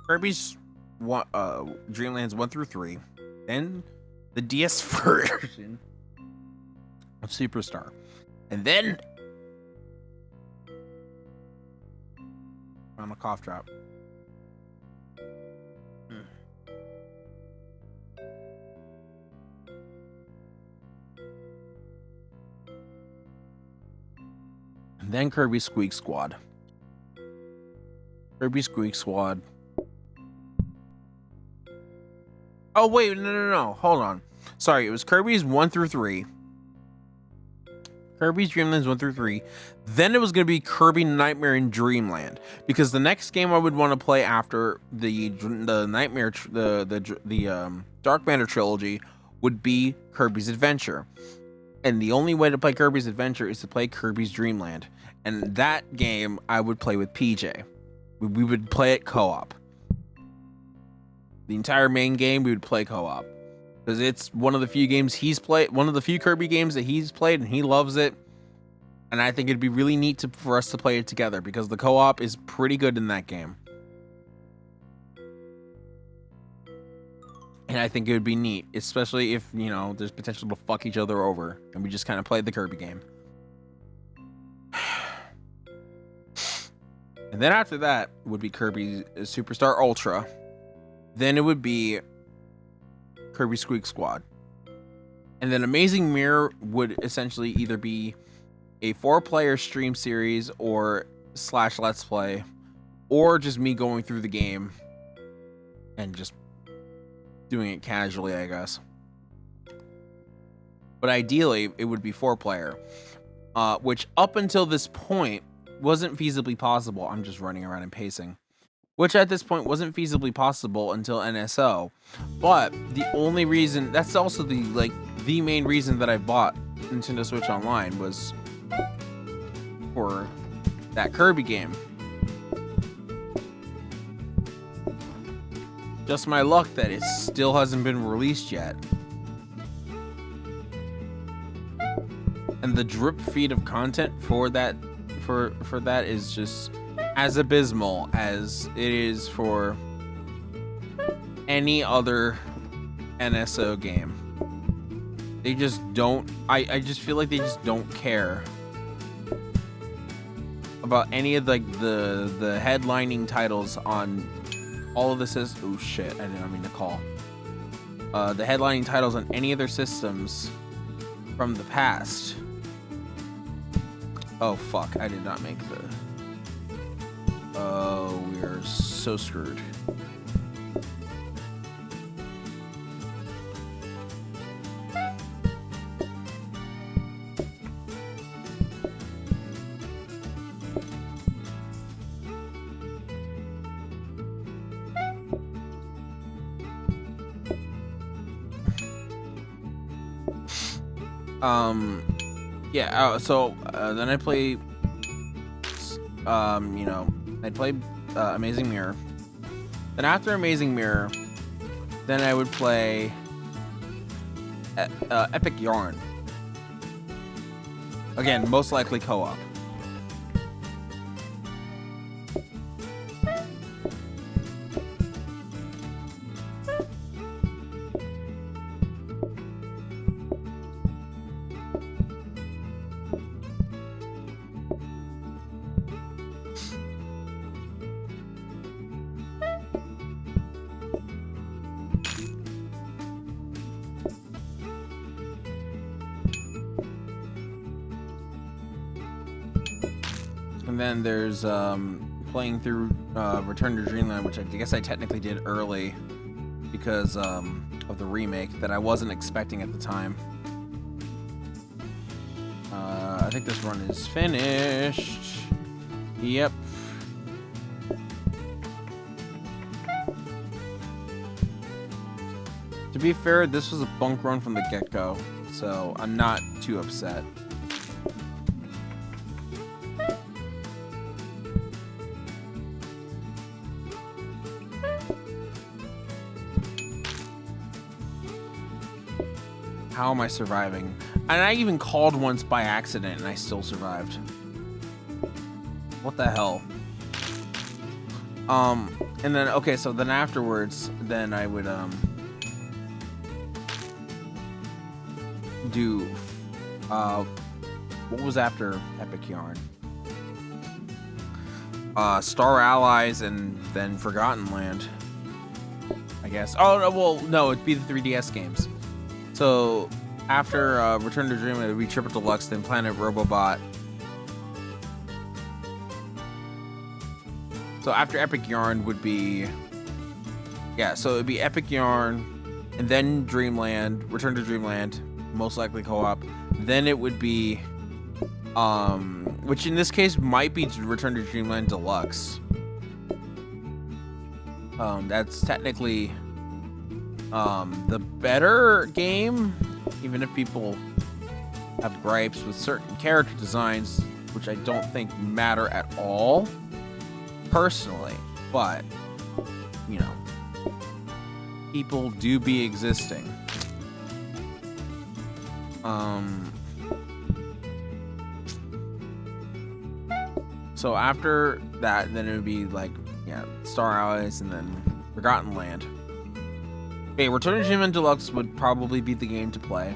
Kirby's Dreamlands 1 through 3, then the DS version of Superstar, and then I'm a cough drop. And then Kirby Squeak Squad. Kirby Squeak Squad. Oh wait, no. Hold on. Sorry, it was Kirby's 1 through 3. Kirby's Dreamlands 1 through 3. Then it was going to be Kirby Nightmare in Dreamland, because the next game I would want to play after the Nightmare the Dark Matter trilogy would be Kirby's Adventure. And the only way to play Kirby's Adventure is to play Kirby's Dreamland. And that game I would play with PJ. We would play it co-op. The entire main game we would play co-op. Because it's one of the few games he's played, one of the few Kirby games that he's played, and he loves it. And I think it'd be really neat for us to play it together, because the co-op is pretty good in that game. And I think it would be neat, especially if, you know, there's potential to fuck each other over, and we just kind of play the Kirby game. And then after that would be Kirby Superstar Ultra. Then it would be Kirby Squeak Squad. And then Amazing Mirror would essentially either be a 4-player stream series or / let's play, or just me going through the game and just doing it casually, I guess. But ideally, it would be 4-player, which up until this point wasn't feasibly possible. I'm just running around and pacing. Which at this point wasn't feasibly possible until NSO. But the only reason, that's also the main reason that I bought Nintendo Switch Online, was for that Kirby game. Just my luck that it still hasn't been released yet. And the drip feed of content for that for that is just as abysmal as it is for any other NSO game. They just don't, I just feel like they just don't care about any of like the headlining titles on all of the systems. Oh shit! I didn't mean to call. The headlining titles on any of their systems from the past. Oh fuck! I did not make the. Oh, we are so screwed. Yeah, so then I play, you know, I play Amazing Mirror. Then after Amazing Mirror, then I would play Epic Yarn. Again, most likely co-op. And then there's playing through Return to Dreamland, which I guess I technically did early because of the remake that I wasn't expecting at the time. I think this run is finished. Yep. To be fair, this was a bunk run from the get-go, so I'm not too upset. How am I surviving? And I even called once by accident and I still survived. What the hell? And then, okay, so then afterwards, then I would, do, what was after Epic Yarn? Star Allies and then Forgotten Land, I guess. Oh, well, no, it'd be the 3DS games. So after Return to Dreamland, it would be Triple Deluxe, then Planet Robobot. So after Epic Yarn would be, yeah, so it would be Epic Yarn, and then Dreamland, Return to Dreamland, most likely co-op. Then it would be, which in this case might be Return to Dreamland Deluxe. That's technically the better game, even if people have gripes with certain character designs, which I don't think matter at all, personally, but, you know, people do be existing. So after that, then it would be like, yeah, Star Allies and then Forgotten Land. Okay, Return to Dreamland Deluxe would probably be the game to play.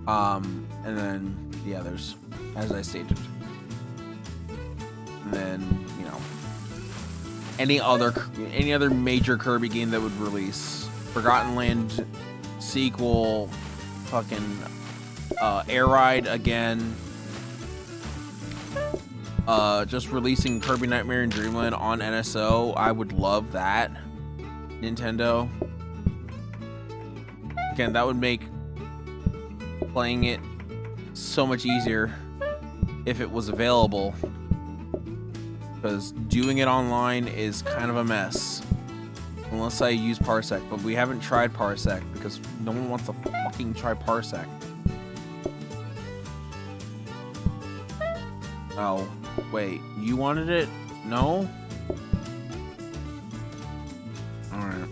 And then the others, as I stated. And then, you know, any other major Kirby game that would release. Forgotten Land sequel, fucking Air Ride again. Just releasing Kirby Nightmare in Dreamland on NSO. I would love that. Nintendo. Again, that would make playing it so much easier if it was available. Because doing it online is kind of a mess. Unless I use Parsec, but we haven't tried Parsec because no one wants to fucking try Parsec. Oh, wait, you wanted it? No? Alright.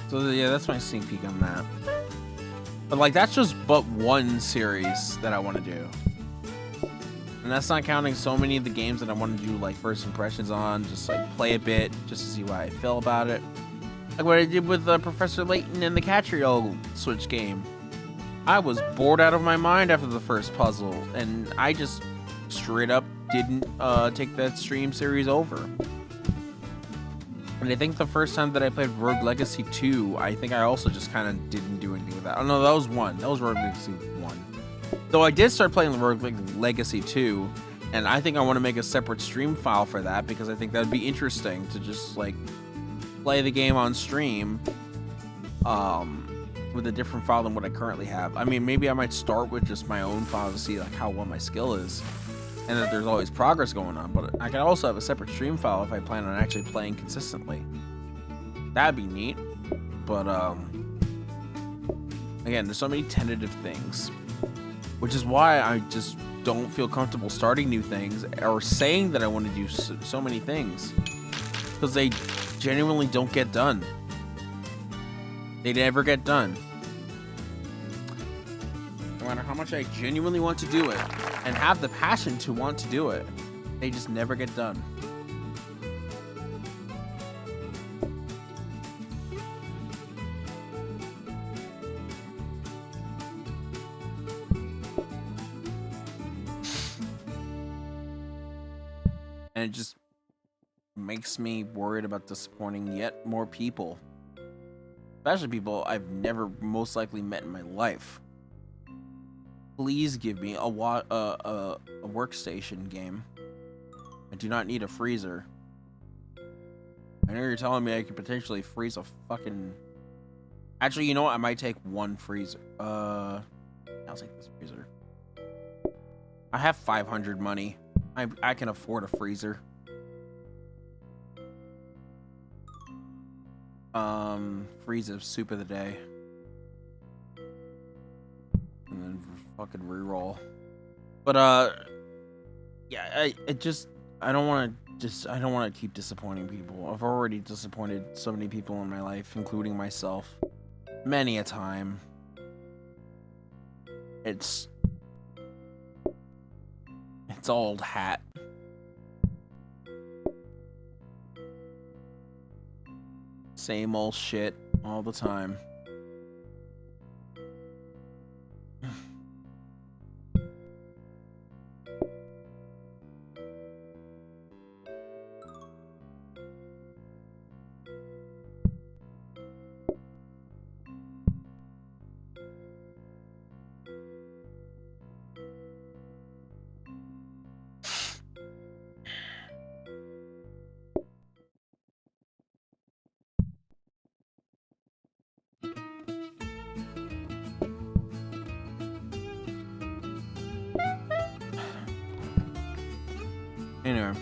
So yeah, that's my sneak peek on that. But like, that's just but one series that I want to do. And that's not counting so many of the games that I want to do like first impressions on, just like play a bit, just to see what I feel about it. Like what I did with Professor Layton and the Catriel Switch game. I was bored out of my mind after the first puzzle, and I just straight up didn't take that stream series over. And I think the first time that I played Rogue Legacy 2, I think I also just kind of didn't do anything with that. Oh no, that was 1. That was Rogue Legacy 1. Though I did start playing Rogue Legacy 2, and I think I want to make a separate stream file for that because I think that'd be interesting to just like play the game on stream with a different file than what I currently have. I mean, maybe I might start with just my own file to see like how well my skill is and that there's always progress going on, but I could also have a separate stream file if I plan on actually playing consistently. That'd be neat. But again, there's so many tentative things, which is why I just don't feel comfortable starting new things or saying that I want to do so many things, because they genuinely don't get done. They never get done. No matter how much I genuinely want to do it and have the passion to want to do it, they just never get done. And it just makes me worried about disappointing yet more people. Especially people I've never most likely met in my life. Please give me a workstation game. I do not need a freezer. I know you're telling me I could potentially freeze a fucking... Actually, you know what? I might take one freezer. I'll take this freezer. I have 500 money. I can afford a freezer. Freeze a soup of the day. And then fucking reroll. But yeah, I don't want to keep disappointing people. I've already disappointed so many people in my life, including myself, many a time. It's old hat. Same old shit all the time. Anyway,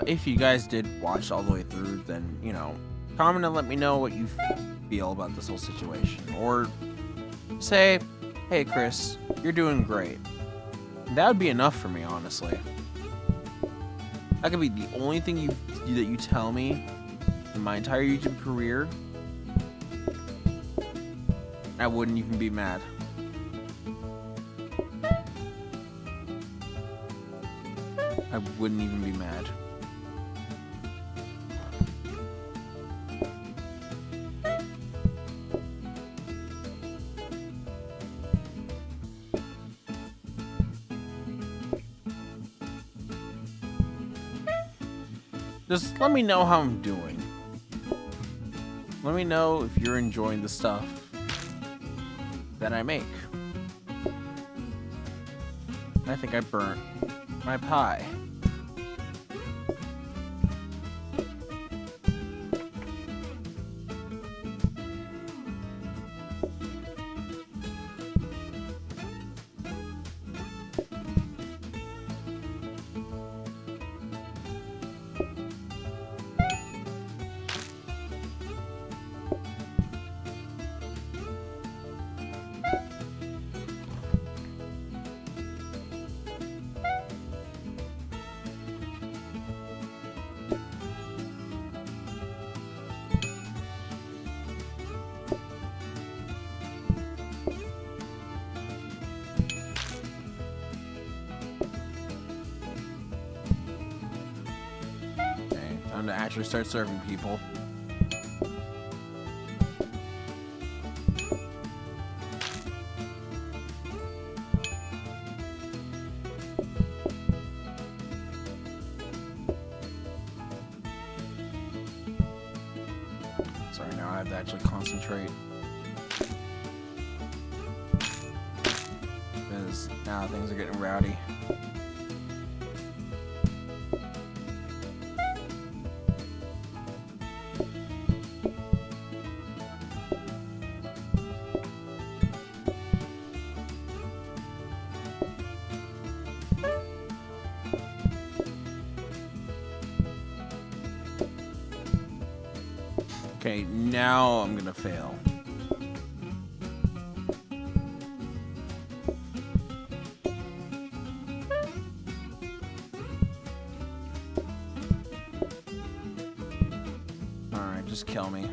if you guys did watch all the way through, then, you know, comment and let me know what you feel about this whole situation. Or say, hey, Chris, you're doing great. That would be enough for me, honestly. That could be the only thing that you tell me in my entire YouTube career. I wouldn't even be mad. I wouldn't even be mad. Just let me know how I'm doing. Let me know if you're enjoying the stuff that I make. I think I burnt my pie. actually start serving people. Sorry, now I have to actually concentrate. Because now things are getting rowdy. Okay, now I'm gonna fail. Alright, just kill me.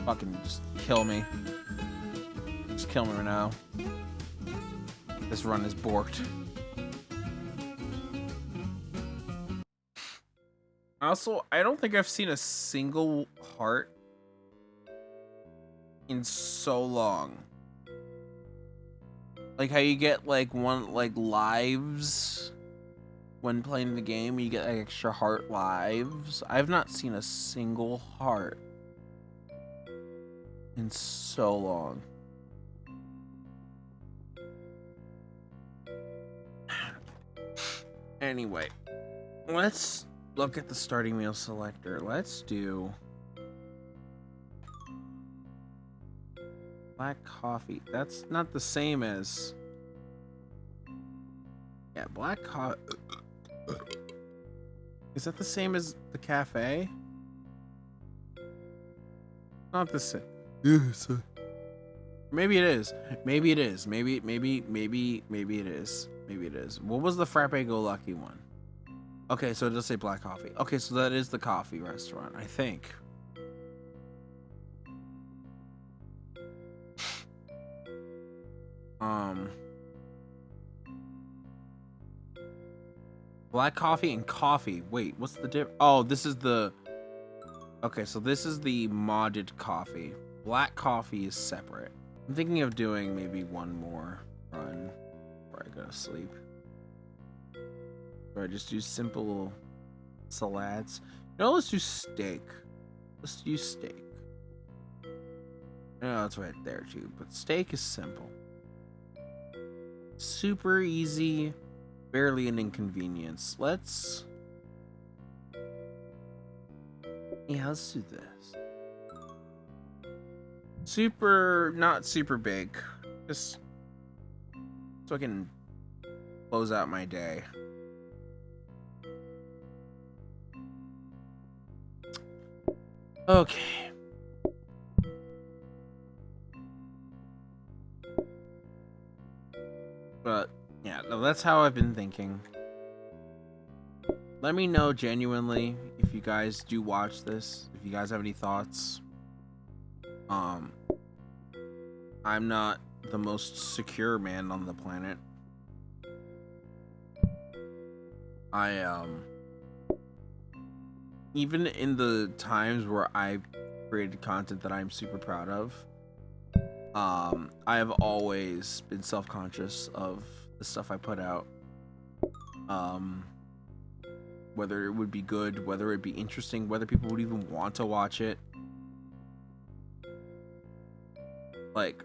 Fucking just kill me. Just kill me right now. This run is borked. Also, I don't think I've seen a single heart in so long. Like how you get like lives when playing the game, you get like, extra heart lives. I've not seen a single heart in so long. Anyway, let's look at the starting meal selector. Let's do black coffee. That's not the same as... Yeah, black coffee. Is that the same as the cafe? Not the same. Yes. Maybe it is. Maybe it is. Maybe it is. Maybe it is. What was the Frappe Go Lucky one? Okay, so it does say black coffee. Okay, so that is the coffee restaurant, I think. Black coffee and coffee. Wait, what's the difference? Oh, this is the... Okay, so this is the modded coffee. Black coffee is separate. I'm thinking of doing maybe one more run before I go to sleep. Or I just do simple salads. No, let's do steak. Let's use steak. No, it's right there too, but steak is simple. Super easy, barely an inconvenience. Let's... Yeah, let's do this. Not super big. Just so I can close out my day. Okay. But, yeah, no, that's how I've been thinking. Let me know genuinely if you guys do watch this, if you guys have any thoughts. I'm not the most secure man on the planet. Even in the times where I've created content that I'm super proud of, I have always been self-conscious of the stuff I put out. Whether it would be good, whether it'd be interesting, whether people would even want to watch it. Like,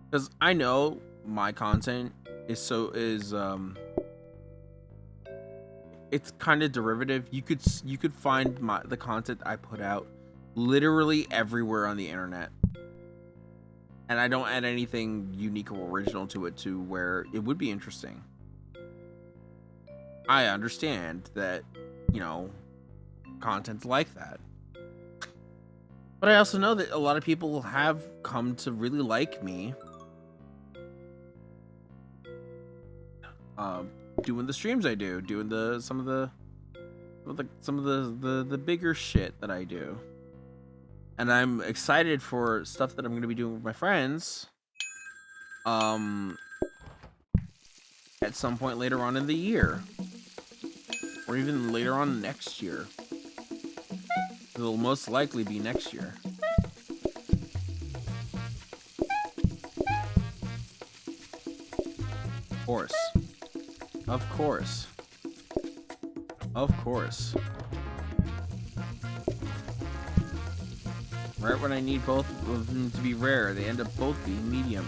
because I know my content is it's kind of derivative. You could find the content I put out literally everywhere on the internet, and I don't add anything unique or original to it to where it would be interesting. I understand that, you know, content's like that. But I also know that a lot of people have come to really like me doing the streams I do, doing some of the bigger shit that I do. And I'm excited for stuff that I'm going to be doing with my friends at some point later on in the year. or even later on next year. It'll most likely be next year. Of course. Of course. Of course. Right when I need both of them to be rare, they end up both being medium.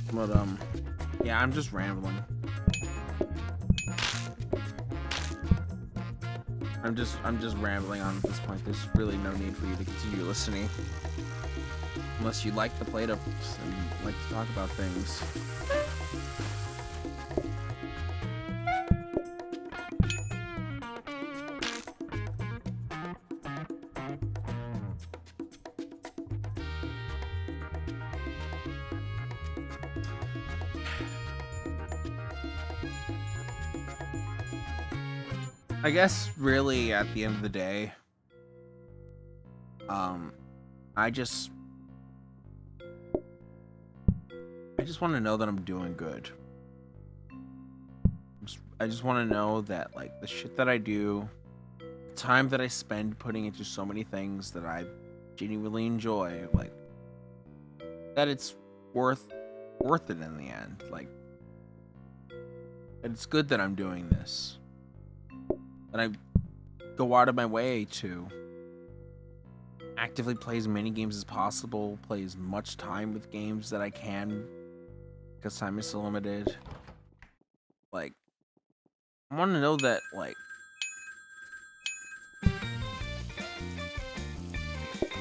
But yeah, I'm just rambling. I'm just rambling on at this point. There's really no need for you to continue listening. Unless you like the play-ups and like to talk about things. I guess really at the end of the day, I just want to know that I'm doing good. I just want to know that, like, the shit that I do, the time that I spend putting into so many things that I genuinely enjoy, like, that it's worth it in the end. Like, it's good that I'm doing this. And I go out of my way to actively play as many games as possible, play as much time with games that I can, because time is so limited. Like, I want to know that, like,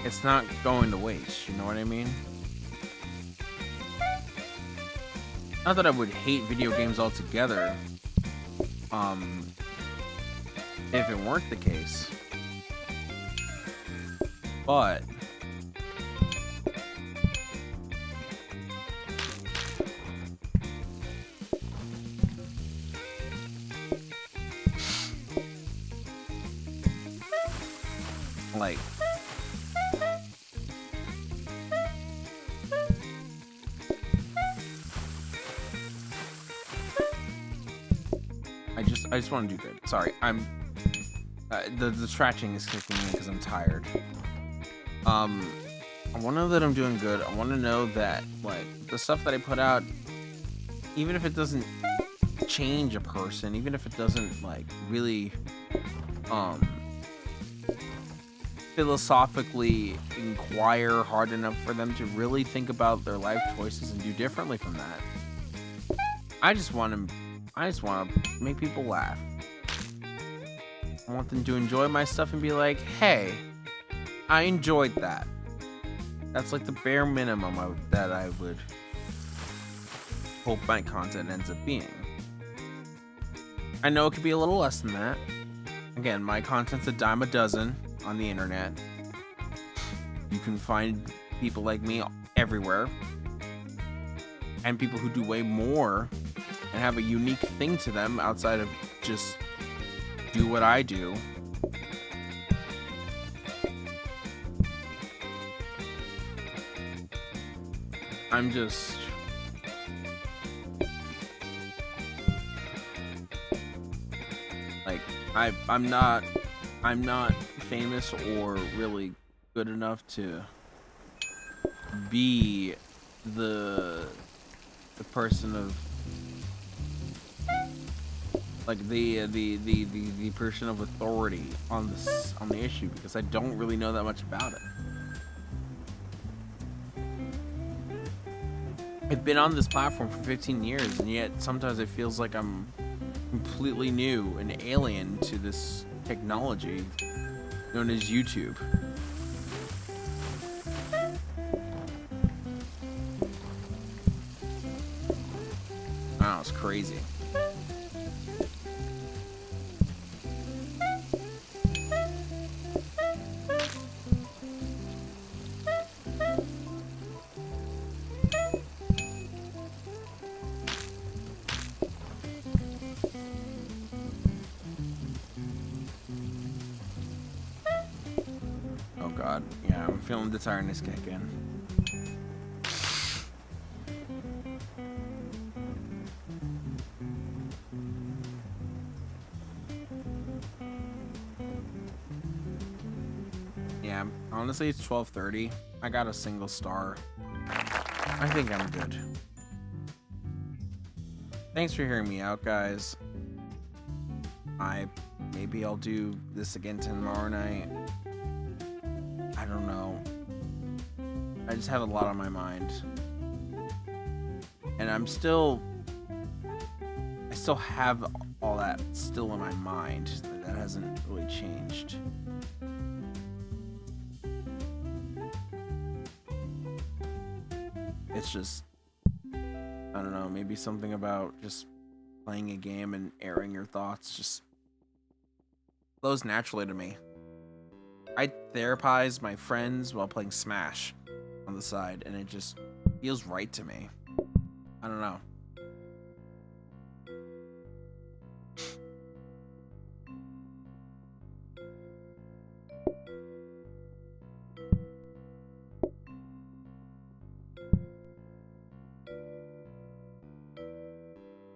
it's not going to waste, you know what I mean? Not that I would hate video games altogether, if it weren't the case. But like, I just want to do good. Sorry, I'm the scratching is kicking in because I'm tired. I want to know that I'm doing good. I want to know that, like, the stuff that I put out, even if it doesn't change a person, even if it doesn't, like, really philosophically inquire hard enough for them to really think about their life choices and do differently from that, I just want to make people laugh. I want them to enjoy my stuff and be like, hey, I enjoyed that. That's like the bare minimum that I would hope my content ends up being. I know it could be a little less than that. Again, my content's a dime a dozen on the internet. You can find people like me everywhere. And people who do way more and have a unique thing to them outside of just do what I do. I'm just like, I'm not famous or really good enough to be the person of, like, the person of authority on the issue, because I don't really know that much about it. I've been on this platform for 15 years, and yet sometimes it feels like I'm completely new and alien to this technology known as YouTube. Wow, it's crazy. god. Yeah, I'm feeling the tiredness kick in. Yeah, honestly, it's 12:30. I got a single star. I think I'm good. Thanks for hearing me out, guys. Maybe I'll do this again tomorrow night. I don't know. I just have a lot on my mind. And I still have all that still in my mind. That hasn't really changed. It's just, I don't know, maybe something about just playing a game and airing your thoughts just flows naturally to me. I therapize my friends while playing Smash on the side, and it just feels right to me. I don't know.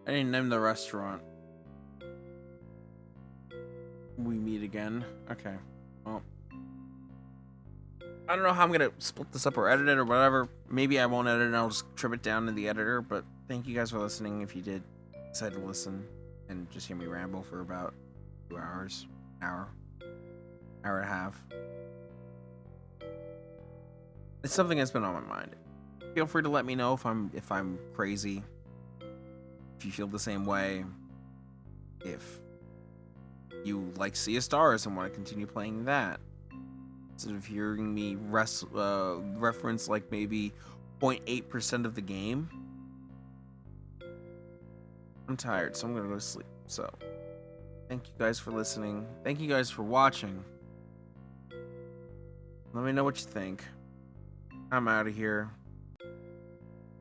I didn't name the restaurant. We meet again. Okay. Well, I don't know how I'm gonna split this up or edit it or whatever. Maybe I won't edit it and I'll just trim it down in the editor. But thank you guys for listening. If you did decide to listen and just hear me ramble for about 2 hours, hour and a half. It's something that's been on my mind. Feel free to let me know if I'm crazy. If you feel the same way. If you like Sea of Stars and want to continue playing that. Instead of hearing me reference like maybe 0.8% of the game. I'm tired, so I'm gonna go to sleep. So, thank you guys for listening. Thank you guys for watching. Let me know what you think. I'm out of here.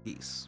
Peace.